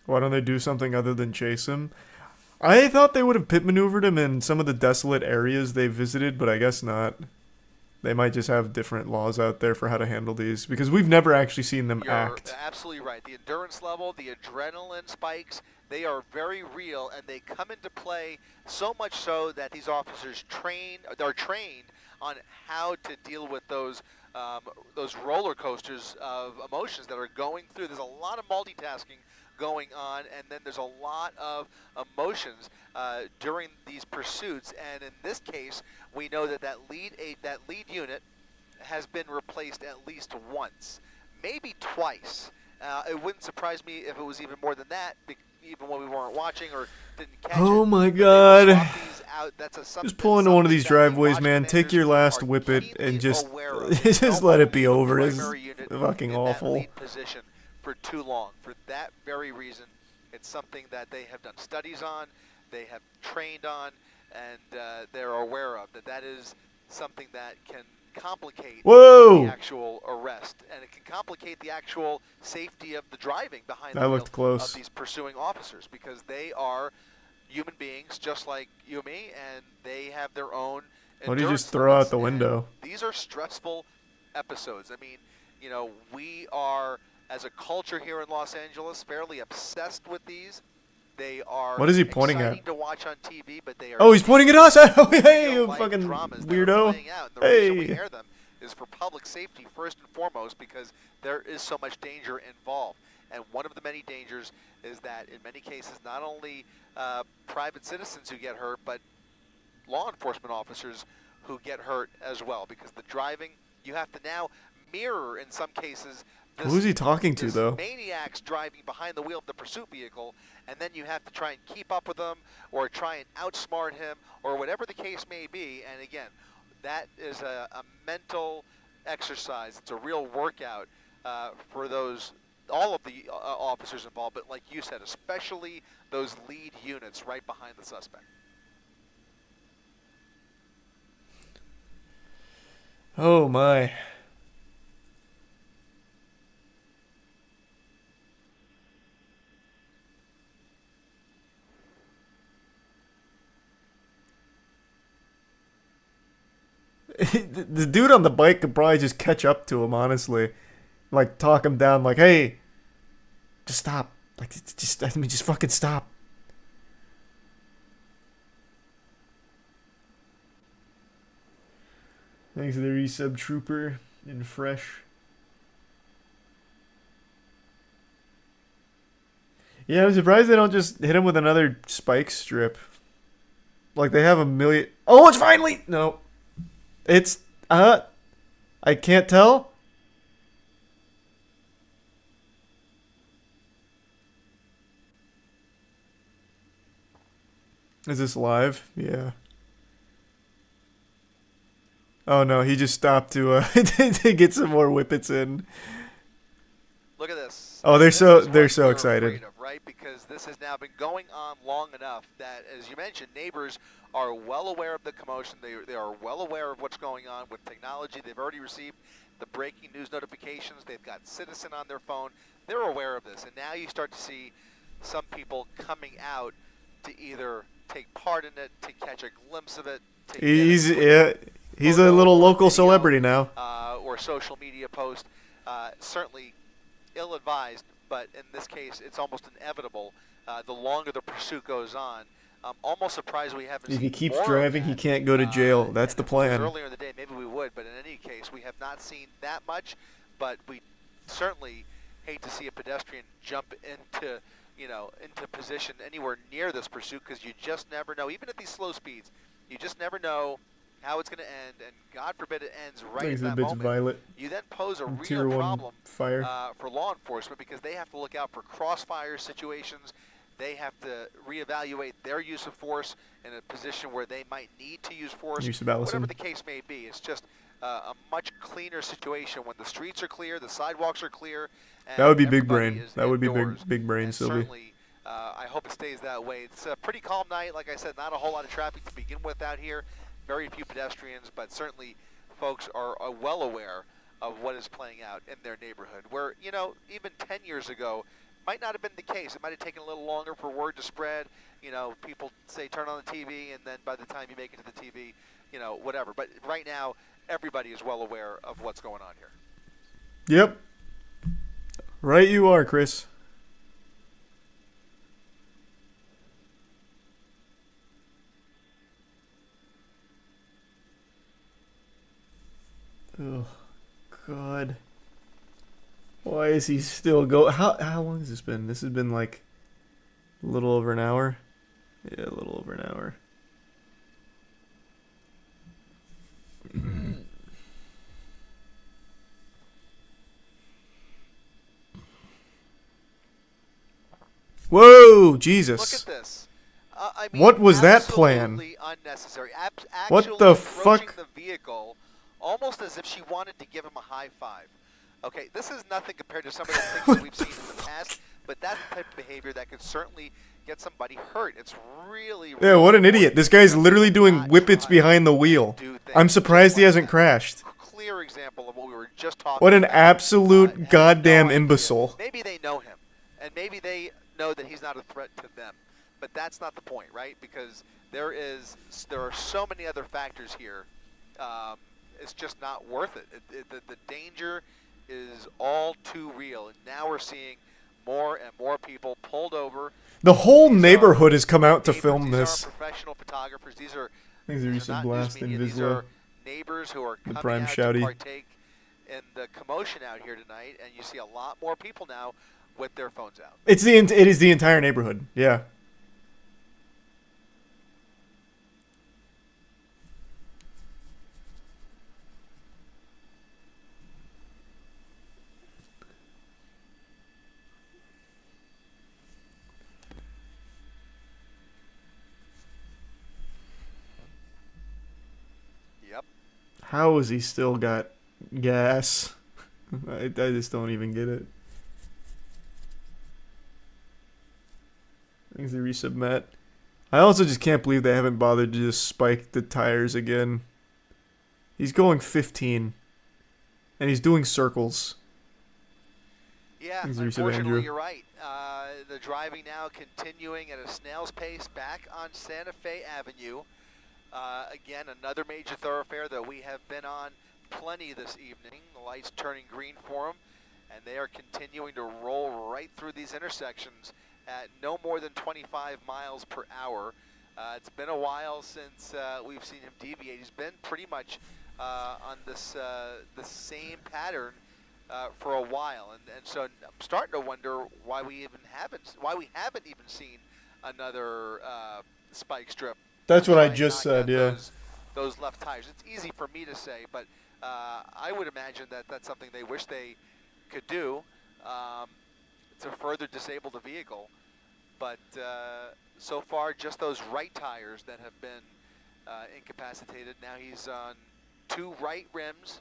A: Why don't they do something other than chase him? I thought they would have pit maneuvered him in some of the desolate areas they visited, but I guess not. They might just have different laws out there for how to handle these, because we've never actually seen them act.
B: You're absolutely right. The endurance level, the adrenaline spikes, they are very real, and they come into play so much so that these officers are trained on how to deal with those roller coasters of emotions that are going through. There's a lot of multitasking going on, and then there's a lot of emotions during these pursuits. And in this case, we know that that lead unit has been replaced at least once, maybe twice. It wouldn't surprise me if it was even more than that, even when we weren't watching or didn't catch it.
A: Oh my god.
B: That's
A: just pull into one of these driveways, man. Take your last whippet and just let it be over. It's fucking awful.
B: Lead position for too long. For that very reason, it's something that they have done studies on, they have trained on, and they're aware of. That is something that can complicate the actual arrest, and it can complicate the actual safety of the driving behind the wheel of these pursuing officers, because they are human beings just like you and me, and they have their own endurance.
A: What do you just throw out the window?
B: These are stressful episodes. I mean, you know, we are, as a culture here in Los Angeles, fairly obsessed with these. They are
A: what is he pointing at?
B: To watch on TV, but they are
A: he's pointing at us! Hey, you fucking weirdo!
B: The reason we air them is for public safety first and foremost, because there is so much danger involved. And one of the many dangers is that in many cases, not only private citizens who get hurt, but law enforcement officers who get hurt as well, because the driving, you have to now mirror in some cases.
A: Who is he talking to, though?
B: Maniacs driving behind the wheel of the pursuit vehicle, and then you have to try and keep up with them, or try and outsmart him, or whatever the case may be. And again, that is a mental exercise. It's a real workout for those all of the officers involved, but like you said, especially those lead units right behind the suspect.
A: Oh my. The dude on the bike could probably just catch up to him, honestly. Like, talk him down, like, hey, just stop. Like, just fucking stop. Thanks to the resub trooper in fresh. Yeah, I'm surprised they don't just hit him with another spike strip. Like, they have a million. Oh, it's finally. No. It's. I can't tell. Is this live? Yeah. Oh no, he just stopped to to get some more whippets in.
B: Look at this.
A: Oh,
B: This
A: they're
B: is
A: so
B: what we're
A: excited.
B: afraid of, right? Because this has now been going on long enough that, as you mentioned, neighbors are well aware of the commotion. They are well aware of what's going on with technology. They've already received the breaking news notifications. They've got Citizen on their phone. They're aware of this, and now you start to see some people coming out to either take part in it, to catch a glimpse of it. To
A: He's
B: get a
A: yeah, he's a little local celebrity now.
B: or social media post. Certainly ill-advised, but in this case, it's almost inevitable. The longer the pursuit goes on, I'm almost surprised we haven't
A: If
B: seen
A: he keeps
B: more
A: driving,
B: of
A: he
B: that.
A: can't go to jail. That's
B: And
A: the
B: if it was
A: plan.
B: earlier in the day, maybe we would, but in any case, we have not seen that much. But we certainly hate to see a pedestrian jump into, into position anywhere near this pursuit, because you just never know. Even at these slow speeds, you just never know how it's going to end, and God forbid it ends right
A: Thanks
B: at
A: a
B: that
A: bit
B: moment.
A: violet.
B: You then pose a real
A: Tier 1
B: problem
A: fire.
B: for law enforcement, because they have to look out for crossfire situations. They have to reevaluate their use of force in a position where they might need to use force.
A: Use of Allison.
B: Whatever the case may be, it's just a much cleaner situation when the streets are clear, the sidewalks are clear. And
A: That would be big
B: everybody
A: brain.
B: is
A: That would be
B: indoors.
A: big brain,
B: And
A: Sylvie.
B: certainly, I hope it stays that way. It's a pretty calm night. Like I said, not a whole lot of traffic to begin with out here. Very few pedestrians, but certainly folks are well aware of what is playing out in their neighborhood, where, even 10 years ago, might not have been the case. It might have taken a little longer for word to spread. People say turn on the TV, and then by the time you make it to the TV, whatever. But right now, everybody is well aware of what's going on here.
A: Yep. Right you are, Chris. Oh, God. Why is he still go? How long has this been? This has been like a little over an hour. Yeah, a little over an hour. Whoa, Jesus.
B: Look at this.
A: What was that plan?
B: Absolutely unnecessary.
A: What the fuck?
B: The vehicle, almost as if she wanted to give him a high five. Okay, this is nothing compared to some of the things that we've seen in the past, but that's the type of behavior that could certainly get somebody hurt. It's really,
A: Yeah, what an idiot. This guy's literally doing whippets behind the wheel. I'm surprised he hasn't crashed.
B: Clear example of what we were just talking about.
A: What an absolute goddamn imbecile.
B: Maybe they know him, and maybe they know that he's not a threat to them. But that's not the point, right? Because there are so many other factors here. It's just not worth it. The danger is all too real, and now we're seeing more and more people pulled over.
A: The whole neighborhood has come out to film
B: These
A: this.
B: are professional photographers. These are
A: Recent blast in
B: These
A: Vizsla.
B: are neighbors who are coming
A: Prime
B: out
A: Shouty.
B: to partake in the commotion out here tonight, and you see a lot more people now with their phones out.
A: It is the entire neighborhood. Yeah.
B: Yep.
A: How has he still got gas? I just don't even get it. Things to resubmit. I also just can't believe they haven't bothered to just spike the tires again. He's going 15. And he's doing circles.
B: Yeah,
A: Things to resub,
B: unfortunately,
A: Andrew.
B: you're right. The driving now continuing at a snail's pace back on Santa Fe Avenue. Again, another major thoroughfare that we have been on plenty this evening. The lights turning green for them, and they are continuing to roll right through these intersections at no more than 25 miles per hour. It's been a while since we've seen him deviate. He's been pretty much on this the same pattern for a while, and so I'm starting to wonder why we haven't even seen another spike strip.
A: That's what I
B: Why
A: just
B: not
A: said,
B: get
A: yeah.
B: those left tires. It's easy for me to say, but I would imagine that that's something they wish they could do to further disable the vehicle. But so far, just those right tires that have been incapacitated. Now he's on 2 right rims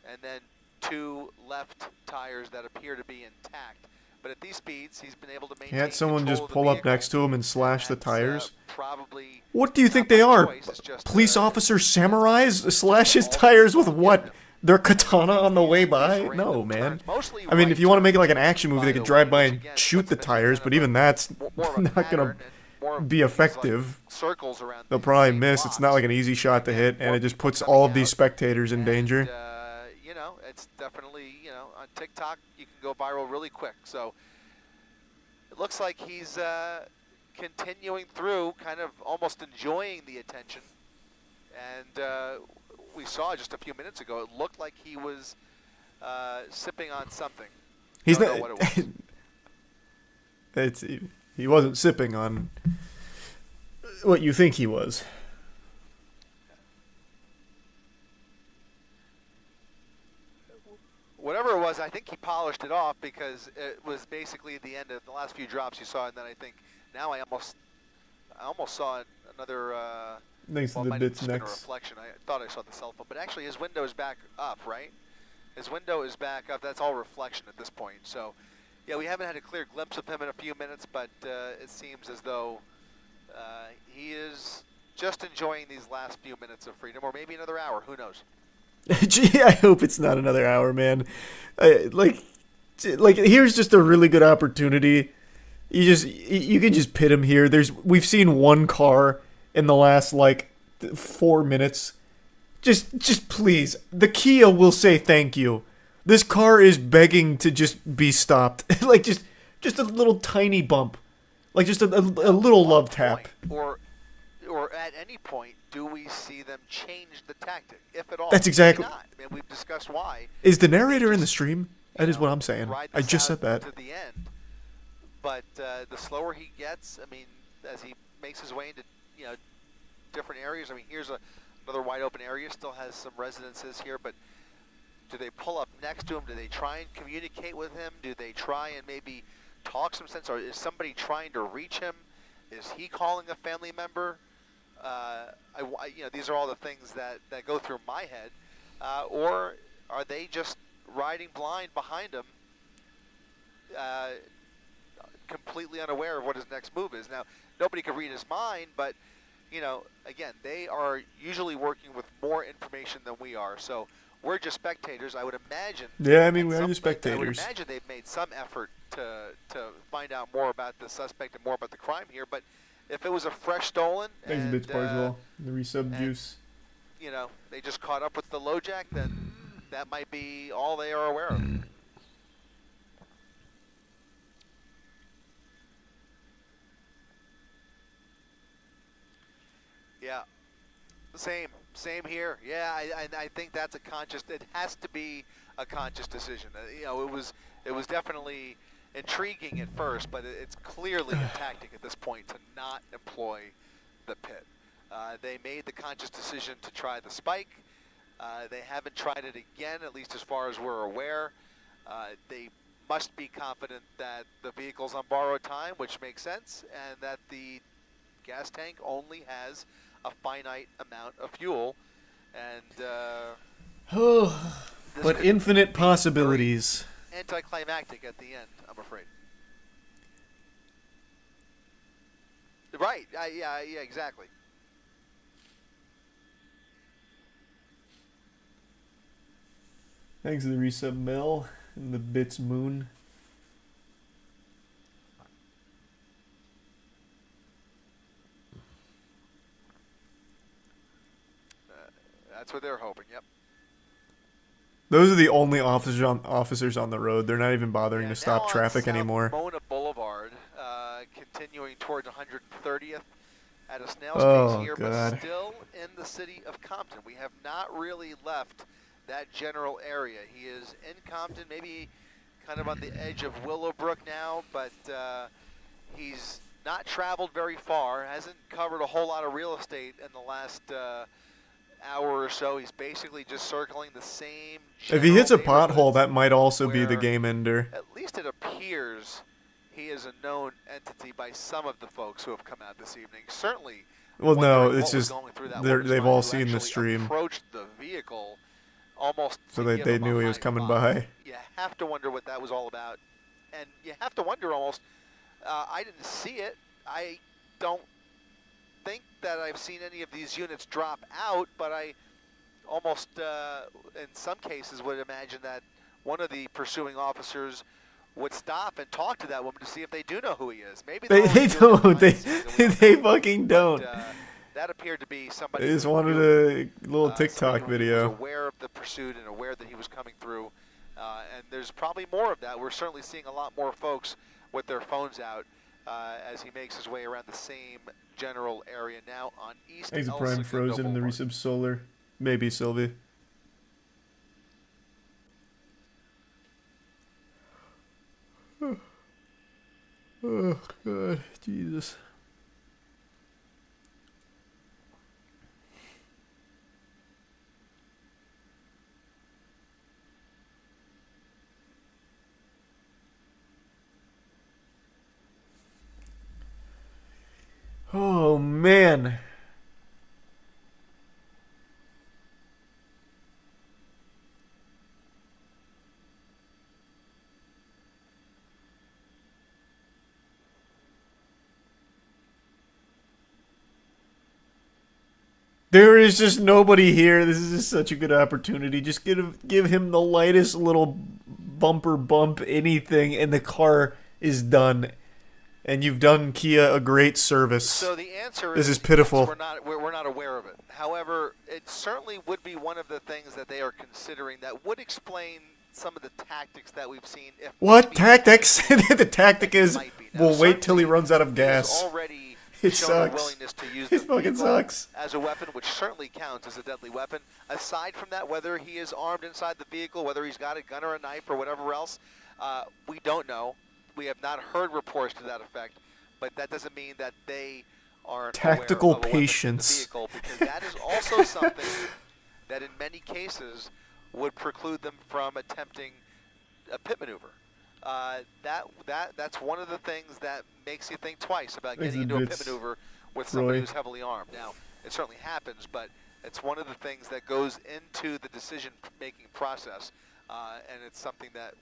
B: and then 2 left tires that appear to be intact. But at these speeds, he's been able to maintain
A: Can't someone
B: control
A: just
B: of the
A: pull up
B: vehicle,
A: next to him and slash the
B: that's,
A: tires?
B: Probably
A: What do you
B: not
A: think they
B: by
A: are?
B: choice, it's just,
A: Police officer samurais? Slash his tires with what? Their katana on the way by? No, man. I mean, if you want to make it like an action movie, they could drive by and shoot the tires, but even that's not going to be effective.
B: Circles around.
A: They'll probably miss. It's not like an easy shot to hit, and it just puts all of these spectators in danger.
B: You know, it's definitely, you know, on TikTok, you can go viral really quick. So it looks like he's continuing through, kind of almost enjoying the attention. And we saw just a few minutes ago, it looked like he was sipping on something.
A: He's
B: Don't
A: not.
B: know what it was.
A: He wasn't sipping on what you think he was.
B: Whatever it was, I think he polished it off because it was basically the end of the last few drops you saw, and then I think now I almost saw another.
A: Thanks to
B: Well,
A: the
B: it might have
A: bits
B: just been a
A: next.
B: reflection. I thought I saw the cell phone, but actually his window is back up, right? His window is back up. That's all reflection at this point. So, yeah, we haven't had a clear glimpse of him in a few minutes, but it seems as though he is just enjoying these last few minutes of freedom, or maybe another hour. Who knows?
A: Gee, I hope it's not another hour, man. Like here's just a really good opportunity. You can just pit him here. We've seen one car in the last 4 minutes. Just please, the Kia will say thank you. This car is begging to just be stopped. just a little tiny bump, just a little love tap.
B: Or at any point, do we see them change the tactic, if at all?
A: That's exactly.
B: Maybe not. I mean, we've discussed why.
A: Is the narrator in the stream? That is what I'm saying. I just said that.
B: To the end. But the slower he gets, I mean, as he makes his way into different areas. I mean, here's another wide open area. Still has some residences here, but do they pull up next to him? Do they try and communicate with him? Do they try and maybe talk some sense? Or is somebody trying to reach him? Is he calling a family member? These are all the things that go through my head. Or are they just riding blind behind him, completely unaware of what his next move is? Now, nobody can read his mind, but again, they are usually working with more information than we are. So we're just spectators, I would imagine.
A: Yeah, I mean, we are just spectators.
B: I would imagine they've made some effort to find out more about the suspect and more about the crime here. But if it was a fresh stolen,
A: thanks a bit, Parswell. The resub juice.
B: They just caught up with the LoJack, then that might be all they are aware of. Yeah, same here. Yeah, I think that's a conscious. It has to be a conscious decision. It was definitely intriguing at first, but it's clearly a tactic at this point to not employ the pit. They made the conscious decision to try the spike. They haven't tried it again, at least as far as we're aware. They must be confident that the vehicle's on borrowed time, which makes sense, and that the gas tank only has a finite amount of fuel, And this
A: But
B: could
A: infinite
B: be very
A: possibilities.
B: anticlimactic at the end, I'm afraid. Right. Yeah, exactly.
A: Thanks to the resub Mel and the Bits Moon.
B: That's what they're hoping. Yep.
A: Those are the only officers on the road. They're not even bothering
B: Yeah,
A: to
B: now
A: stop
B: on
A: traffic
B: South
A: anymore.
B: Mona Boulevard, continuing towards 130th at a snail's pace
A: Oh,
B: here,
A: God.
B: but still in the city of Compton. We have not really left that general area. He is in Compton, maybe kind of on the edge of Willowbrook now, but he's not traveled very far, hasn't covered a whole lot of real estate in the last hour or so. He's basically just circling the same
A: If he hits a
B: general
A: pothole, that might also be the
B: where
A: game ender.
B: at least it appears he is a known entity by some of the folks who have come out this evening. Certainly,
A: Well, no,
B: wondering
A: it's
B: what was
A: just
B: going through that woman's
A: they've
B: mind
A: all
B: who
A: seen the
B: actually
A: stream,
B: approached the vehicle almost
A: so
B: to give
A: they
B: him a
A: knew he was
B: high
A: coming
B: five.
A: by.
B: You have to wonder what that was all about, and you have to wonder almost. I didn't see it. I don't think that I've seen any of these units drop out, but I almost, in some cases, would imagine that one of the pursuing officers would stop and talk to that woman to see if they do know who he is. Maybe
A: They
B: they
A: don't. They fucking don't.
B: That appeared to be somebody
A: They just
B: who
A: wanted
B: knew,
A: a little
B: somebody
A: TikTok
B: who
A: video.
B: was aware of the pursuit and aware that he was coming through. And there's probably more of that. We're certainly seeing a lot more folks with their phones out as he makes his way around the same general area now on East
A: Thanks to
B: El
A: Prime
B: Segundo
A: Frozen and the
B: Boulevard.
A: resub Solar. Maybe Sylvie. Oh, God. Jesus. Oh, man. There is just nobody here. This is just such a good opportunity. Just give him the lightest little bumper bump, anything, and the car is done. And you've done Kia a great service.
B: So the answer
A: This is
B: yes,
A: pitiful.
B: we're not aware of it. However, it certainly would be one of the things that they are considering that would explain some of the tactics that we've seen. If
A: What
B: maybe
A: tactics? The tactic is
B: might be. Now,
A: we'll wait till he
B: certainly,
A: runs out of
B: he has
A: gas.
B: already
A: It
B: shown
A: sucks.
B: a willingness to use
A: It
B: the
A: fucking
B: vehicle
A: sucks.
B: as a weapon, which certainly counts as a deadly weapon. Aside from that, whether he is armed inside the vehicle, whether he's got a gun or a knife or whatever else, we don't know. We have not heard reports to that effect, but that doesn't mean that they aren't
A: Tactical
B: aware of a weapon in the
A: patience.
B: vehicle, because that is also something that in many cases would preclude them from attempting a pit maneuver. That's one of the things that makes you think twice about
A: Thanks
B: getting
A: a
B: into a
A: bit,
B: pit maneuver with somebody
A: Roy.
B: who's heavily armed. Now, it certainly happens, but it's one of the things that goes into the decision-making process, and it's something that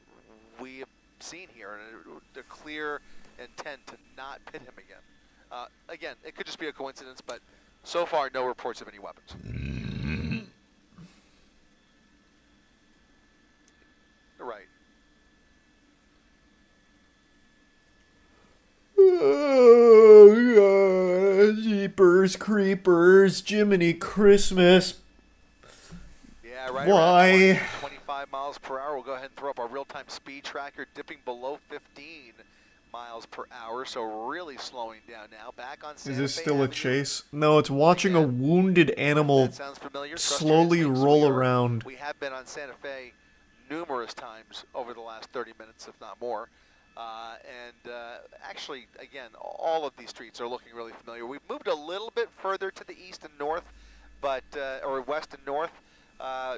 B: we have seen here, and a clear intent to not pit him again. Again, it could just be a coincidence, but so far, no reports of any weapons. Right.
A: Oh, God. Jeepers creepers, Jiminy Christmas.
B: Yeah, right.
A: Why?
B: Around 25 miles per hour. We'll go ahead and throw up our real-time speed tracker, dipping below 15 miles per hour, so really slowing down now. Back on Santa
A: Is this
B: Fe
A: still a
B: Avenue.
A: chase? No, it's watching a wounded animal
B: That sounds familiar. Trust your
A: slowly
B: instincts.
A: roll around.
B: We have been on Santa Fe numerous times over the last 30 minutes, if not more. Actually, again, all of these streets are looking really familiar. We've moved a little bit further to the east and north, but or west and north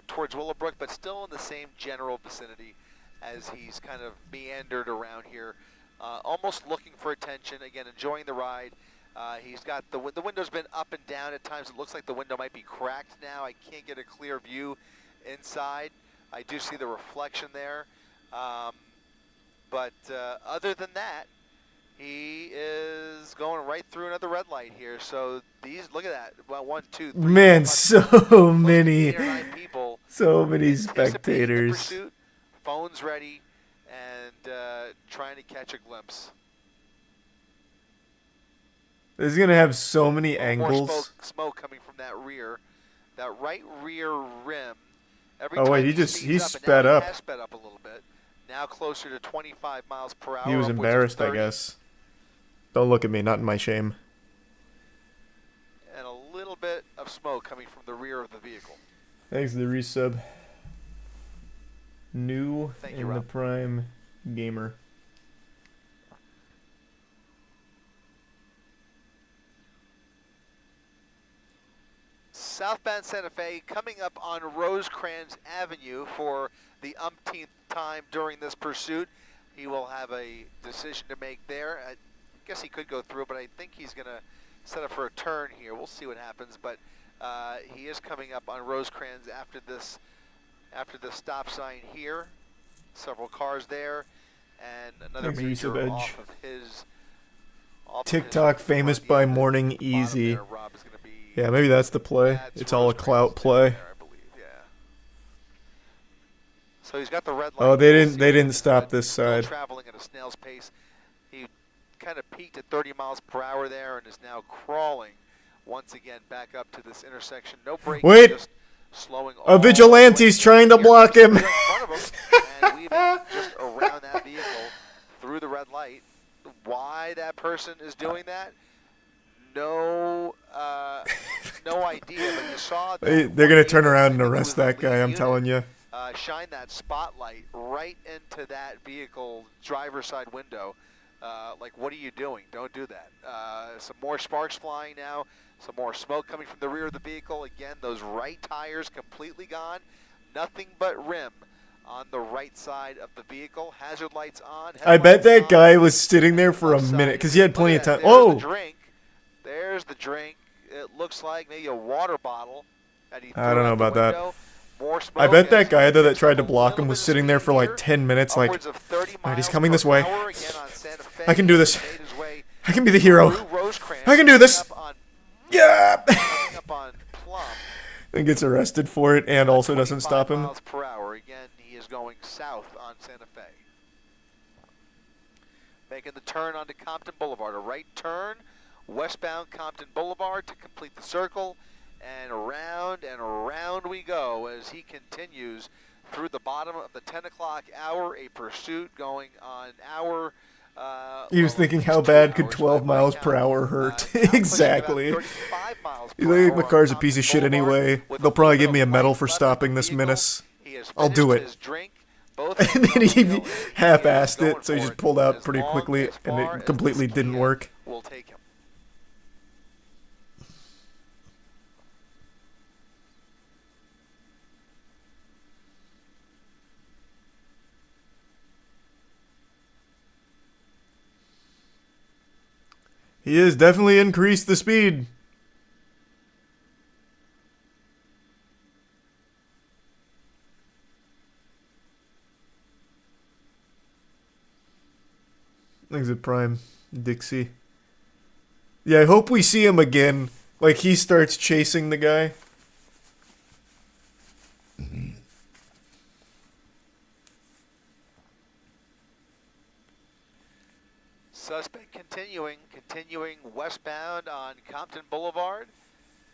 B: towards Willowbrook, but still in the same general vicinity as he's kind of meandered around here, almost looking for attention. Again, enjoying the ride. He's got the window's been up and down at times. It looks like the window might be cracked now. I can't get a clear view inside. I do see the reflection there. But other than that, he is going right through another red light here. So these, look at that. Well, 1, 2, 3.
A: Man,
B: 4, 5,
A: so many,
B: 8 or 9 people.
A: so many
B: Anticipating the
A: spectators.
B: pursuit, phones ready, and trying to catch a glimpse.
A: This is gonna have so many
B: More
A: angles.
B: smoke coming from that right rear rim. Every
A: Oh
B: time
A: wait, he
B: speeds up, and
A: sped
B: now
A: up.
B: He has sped up a little bit. Now closer to 25 miles per hour.
A: He was
B: upwards of
A: embarrassed, I
B: 30.
A: guess. Don't look at me, not in my shame.
B: And a little bit of smoke coming from the rear of the vehicle.
A: Thanks to the resub. New
B: Thank you,
A: in the
B: Rob.
A: Prime Gamer.
B: Southbound Santa Fe coming up on Rosecrans Avenue for the umpteenth time during this pursuit. He will have a decision to make there. I guess he could go through, but I think he's going to set up for a turn here. We'll see what happens, but he is coming up on Rosecrans after this stop sign here. Several cars there, and another
A: Thanks,
B: major
A: Resub Edge.
B: off of his
A: TikTok famous
B: front
A: by
B: end.
A: morning
B: Bottom
A: easy.
B: there, Rob, is gonna be,
A: Yeah, maybe that's the play.
B: that's
A: It's all a
B: Rosecrans
A: clout play.
B: there, I believe, yeah. So he's got the red light.
A: Oh, they
B: We'll
A: didn't.
B: see
A: They
B: what
A: didn't
B: happens,
A: stop
B: but
A: this
B: still
A: side.
B: traveling at a snail's pace. He kind of peaked at 30 miles per hour there and is now crawling once again back up to this intersection. No braking,
A: Wait!
B: just slowing.
A: A vigilante's trying to block him.
B: In front of him and weaving just around that vehicle through the red light. Why that person is doing that? No idea. But you saw that
A: They're gonna
B: one
A: turn
B: unit,
A: around
B: I
A: and
B: think it
A: arrest
B: was the
A: that guy.
B: lead
A: I'm
B: unit,
A: telling you.
B: shine that spotlight right into that vehicle driver's side window. Like, what are you doing? Don't do that. Some more sparks flying now. Some more smoke coming from the rear of the vehicle. Again, those right tires completely gone. Nothing but rim on the right side of the vehicle. Hazard lights on.
A: I bet that
B: headlights on.
A: guy was sitting there for a
B: Left
A: minute
B: side.
A: because he had
B: Look
A: plenty
B: at
A: of time.
B: that. There's
A: Oh,
B: the drink. There's the drink. It looks like maybe a water bottle that he threw
A: I don't know
B: out the
A: about that.
B: window. More smoke
A: I bet that
B: as
A: guy
B: he
A: though that
B: picks
A: tried
B: up
A: to
B: a
A: block
B: little
A: him was
B: bit of
A: sitting there
B: speed
A: for like
B: here.
A: 10 minutes. Like,
B: Upwards of 30
A: alright, he's
B: miles
A: coming
B: per
A: this way.
B: hour again on Santa Fe.
A: I can do this.
B: Made his way
A: I can be the hero.
B: through Rosecrans,
A: I can do this.
B: coming up on-
A: Yeah.
B: coming up on Plum.
A: And gets arrested for it and also doesn't
B: 25
A: stop him.
B: miles per hour. Again, he is going south on Santa Fe. Making the turn onto Compton Boulevard. A right turn, westbound Compton Boulevard to complete the circle. And around we go as he continues through the bottom of the 10 o'clock hour. A pursuit going on hour.
A: He was
B: well,
A: thinking,
B: it's
A: how
B: 2
A: bad could
B: hours
A: 12
B: by my
A: miles per
B: count.
A: hour hurt?
B: Now pushing
A: Exactly.
B: about 35 miles per
A: He's like,
B: hour
A: my
B: on
A: car's a piece of
B: Compton
A: shit
B: Boulevard
A: anyway.
B: with
A: They'll
B: a
A: probably
B: little
A: give me a
B: bit of
A: medal
B: light
A: for
B: left in
A: stopping
B: the
A: this
B: vehicle.
A: menace.
B: He has
A: I'll do
B: finished
A: it.
B: his drink. Both
A: And then he
B: hands on the wheel,
A: half-assed
B: going
A: it, so he
B: for
A: just
B: it
A: pulled out
B: as
A: pretty
B: long,
A: quickly,
B: as
A: and
B: far
A: it
B: as
A: completely
B: this
A: didn't
B: can
A: work.
B: will take him.
A: He has definitely increased the speed. Exit Prime, Dixie. Yeah, I hope we see him again. Like, he starts chasing the guy.
B: Suspect continuing westbound on Compton Boulevard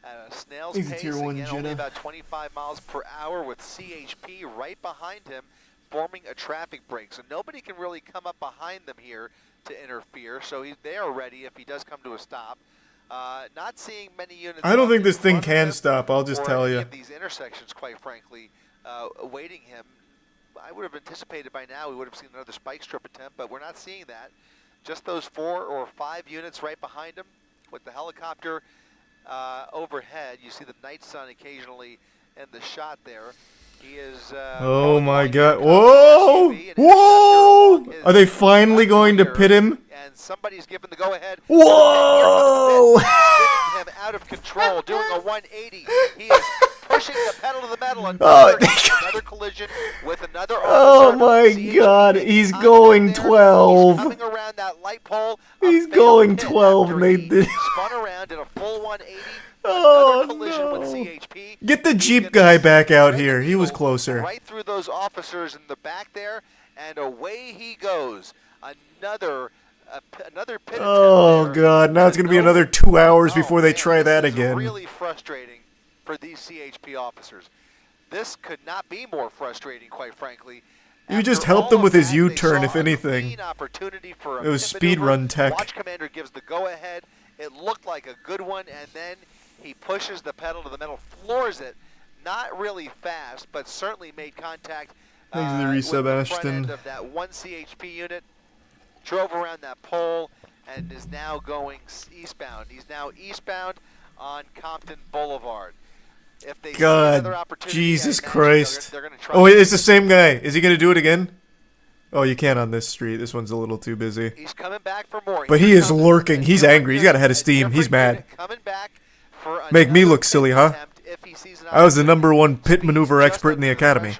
B: at a snail's
A: He's a
B: pace.
A: tier 1
B: Again, only
A: Jenna.
B: about 25 miles per hour with CHP right behind him, forming a traffic break. So nobody can really come up behind them here to interfere. So they are ready if he does come to a stop. Not seeing many units.
A: I don't
B: up
A: think
B: in
A: this thing
B: front of
A: can
B: him
A: stop, I'll just
B: or
A: tell
B: any
A: you.
B: of these intersections, quite frankly, awaiting him. I would have anticipated by now we would have seen another spike strip attempt, but we're not seeing that. Just those 4 or 5 units right behind him with the helicopter overhead. You see the night sun occasionally in the shot there. He is.
A: Oh my
B: going
A: god.
B: to come to
A: Whoa!
B: SUV and
A: Whoa!
B: intercept her along
A: Are they
B: his
A: finally going to
B: rear
A: pit him?
B: and somebody's given the go-ahead.
A: Whoa!
B: Spinning him out of control, doing a 180. He is pushing the pedal to the metal. Another collision with another officer.
A: Oh my God, he's going 12.
B: He's coming around that light pole.
A: He's going 12, mate.
B: Spun around, did a full 180.
A: Oh,
B: Another collision
A: no.
B: with CHP.
A: Get the Jeep guy back out here. He was closer.
B: Right through those officers in the back there, and away he goes. Another pit.
A: Oh God! Now it's gonna be another 2 hours before they try that again.
B: Really frustrating for these CHP officers. This could not be more frustrating, quite frankly.
A: You just helped him with his U-turn, if anything. It was speed run tech.
B: Watch Commander gives the go-ahead. It looked like a good one, and then he pushes the pedal to the metal, floors it. Not really fast, but certainly made contact.
A: Thanks to the
B: with
A: resub,
B: the front
A: Ashton.
B: end of that one CHP unit. Drove around that pole and is now going eastbound. He's now eastbound on Compton Boulevard. If they see another
A: God,
B: opportunity,
A: Jesus
B: I imagine
A: Christ.
B: they're gonna try.
A: Oh, wait, it's the same guy. Is he gonna do it again? Oh, you can't on this street. This one's a little too busy.
B: He's coming back for more.
A: But he is lurking. He's angry. He's got a head of steam. He's mad.
B: Coming back for
A: Make me look silly, huh?
B: if he sees an
A: I was the #1 pit
B: opportunity.
A: maneuver expert in the academy.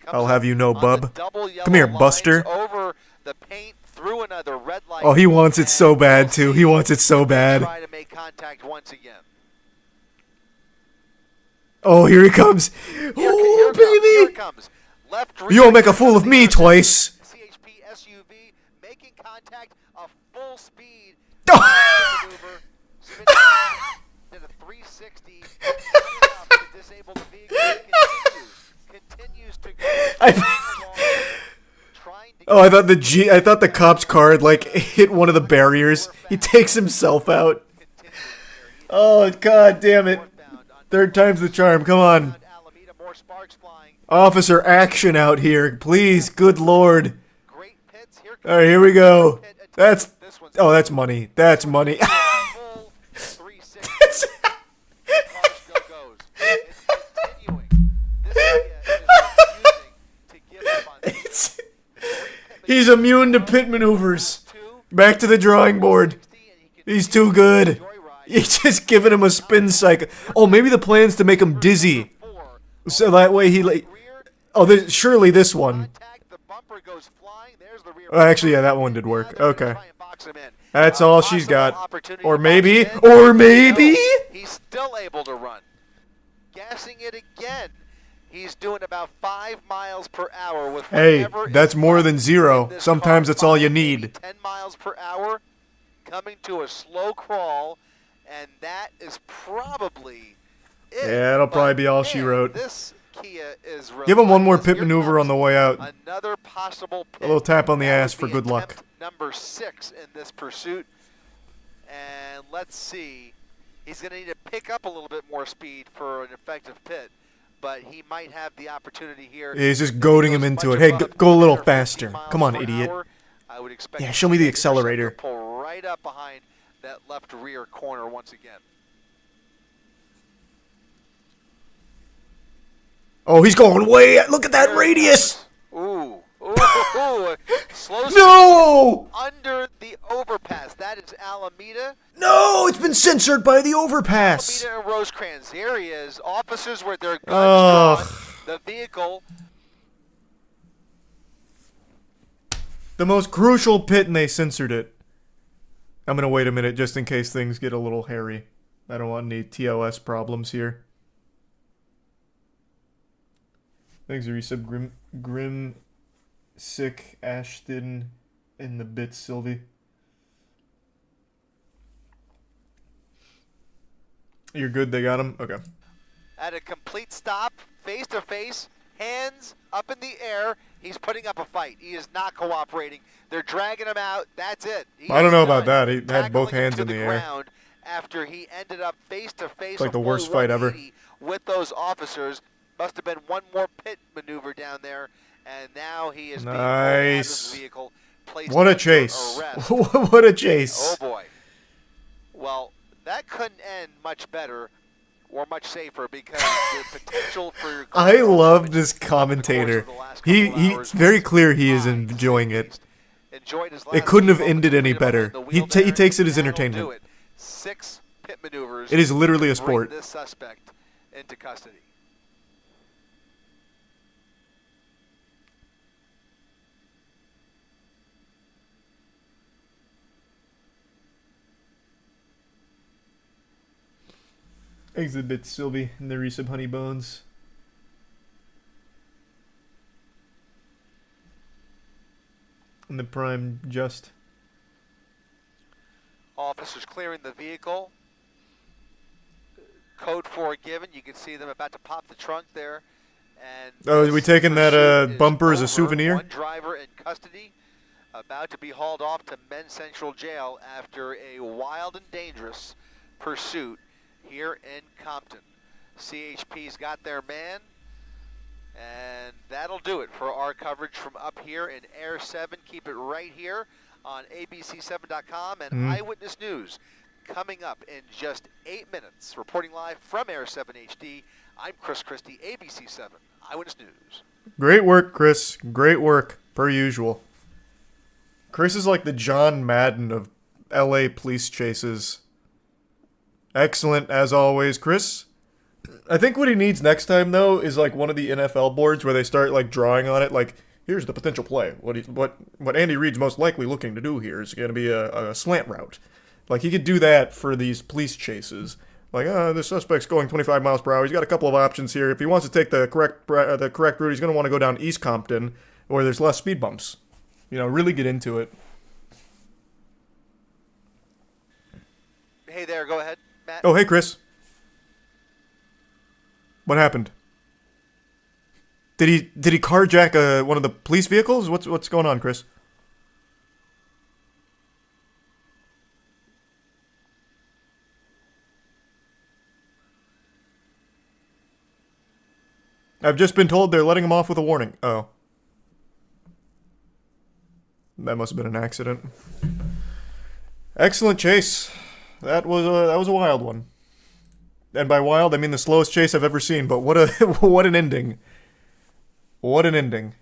A: I'll have you know, bub. Come here, Buster.
B: Over the paint, through another red light.
A: Oh, he wants it so bad, too. He wants it so bad.
B: Try to make contact once again.
A: Oh, here he comes. Oh, baby.
B: Here it comes. Left rear
A: You won't make a fool of me twice.
B: CHP SUV making contact, a full speed maneuver, spinning did a 360, enough to disable the vehicle. Continues to go.
A: Oh, I thought the cop's car had, like, hit one of the barriers. He takes himself out. Oh, God damn it. Third time's the charm. Come on. Officer action out here. Please, good lord. Alright, here we go. That's money. That's money. He's immune to pit maneuvers. Back to the drawing board. He's too good. He's just giving him a spin cycle. Oh, maybe the plan's to make him dizzy. So that way he like... Oh, surely this one. Oh, actually, yeah, that one did work. Okay. That's all she's got. Or maybe...
B: He's still able to run. Gassing it again. He's doing about 5 miles per hour with
A: Hey, that's more than 0. Sometimes that's all you need.
B: 10 miles per hour, coming to a slow crawl, and that is probably it.
A: Yeah, that'll probably be all she wrote.
B: This Kia is
A: Give him one more pit maneuver on the way out.
B: Another possible pit.
A: A little tap on the
B: That
A: ass
B: would
A: for
B: be
A: good luck.
B: attempt number 6 in this pursuit. And let's see. He's going to need to pick up a little bit more speed for an effective pit. But he might have the opportunity here.
A: He's just goading him into it. Hey, go a little faster. Come on, idiot.
B: I would expect
A: Yeah, show me the accelerator.
B: Pull right up behind that left rear corner once again.
A: Oh, he's going way... Look at that radius!
B: Ooh. Slow
A: No!
B: under the overpass. That is Alameda.
A: No, it's been censored by the overpass.
B: Alameda and Rosecrans. Here he is. Officers with their guns drawn. The vehicle.
A: The most crucial pit, and they censored it. I'm gonna wait a minute just in case things get a little hairy. I don't want any TOS problems here. Thanks, resub Grim Sick Ashton in the bits, Sylvie. You're good, they got him? Okay.
B: At a complete stop, face to face, hands up in the air. He's putting up a fight. He is not cooperating. They're dragging him out. That's it.
A: I don't know about that. He had both hands in the air.
B: After he ended up face to face.
A: It's like the worst fight ever.
B: With those officers. Must have been one more pit maneuver down there, and now he is being pulled out of his vehicle.
A: What a chase. What a chase.
B: Oh boy. Well, that couldn't end much better or much safer because the potential for...
A: I love this commentator. He's very clear he is enjoying it.
B: enjoyed his last
A: It couldn't
B: few
A: have
B: moments
A: ended any
B: freedom behind
A: better.
B: the
A: He
B: wheel there,
A: takes it as
B: and that'll
A: entertainment.
B: do it. 6 pit maneuvers.
A: It is literally a
B: to bring
A: sport.
B: this suspect into custody.
A: Exhibit Sylvie and the Resub Honey Bones. And the Prime Just.
B: Officers clearing the vehicle. Code 4 given. You can see them about to pop the trunk there. And
A: Oh, are we taking that bumper as a souvenir?
B: One driver in custody, about to be hauled off to Men's Central Jail after a wild and dangerous pursuit here in Compton. CHP's got their man, and that'll do it for our coverage from up here in Air 7. Keep it right here on abc7.com and Eyewitness News. Coming up in just 8 minutes, reporting live from Air 7 HD, I'm Chris Christie, ABC 7 Eyewitness News.
A: Great work, Chris. Great work, per usual. Chris is like the John Madden of LA police chases. Excellent, as always, Chris. I think what he needs next time, though, is like one of the NFL boards where they start like drawing on it, like, here's the potential play. What Andy Reid's most likely looking to do here is going to be a slant route. Like, he could do that for these police chases. Like, the suspect's going 25 miles per hour. He's got a couple of options here. If he wants to take the correct route, he's going to want to go down East Compton, where there's less speed bumps. You know, really get into it.
B: Hey there, go ahead, Matt.
A: Oh, hey, Chris. What happened? Did he carjack one of the police vehicles? What's going on, Chris? I've just been told they're letting him off with a warning. Oh. That must have been an accident. Excellent chase. That was a wild one. And by wild, I mean the slowest chase I've ever seen, but what an ending. What an ending.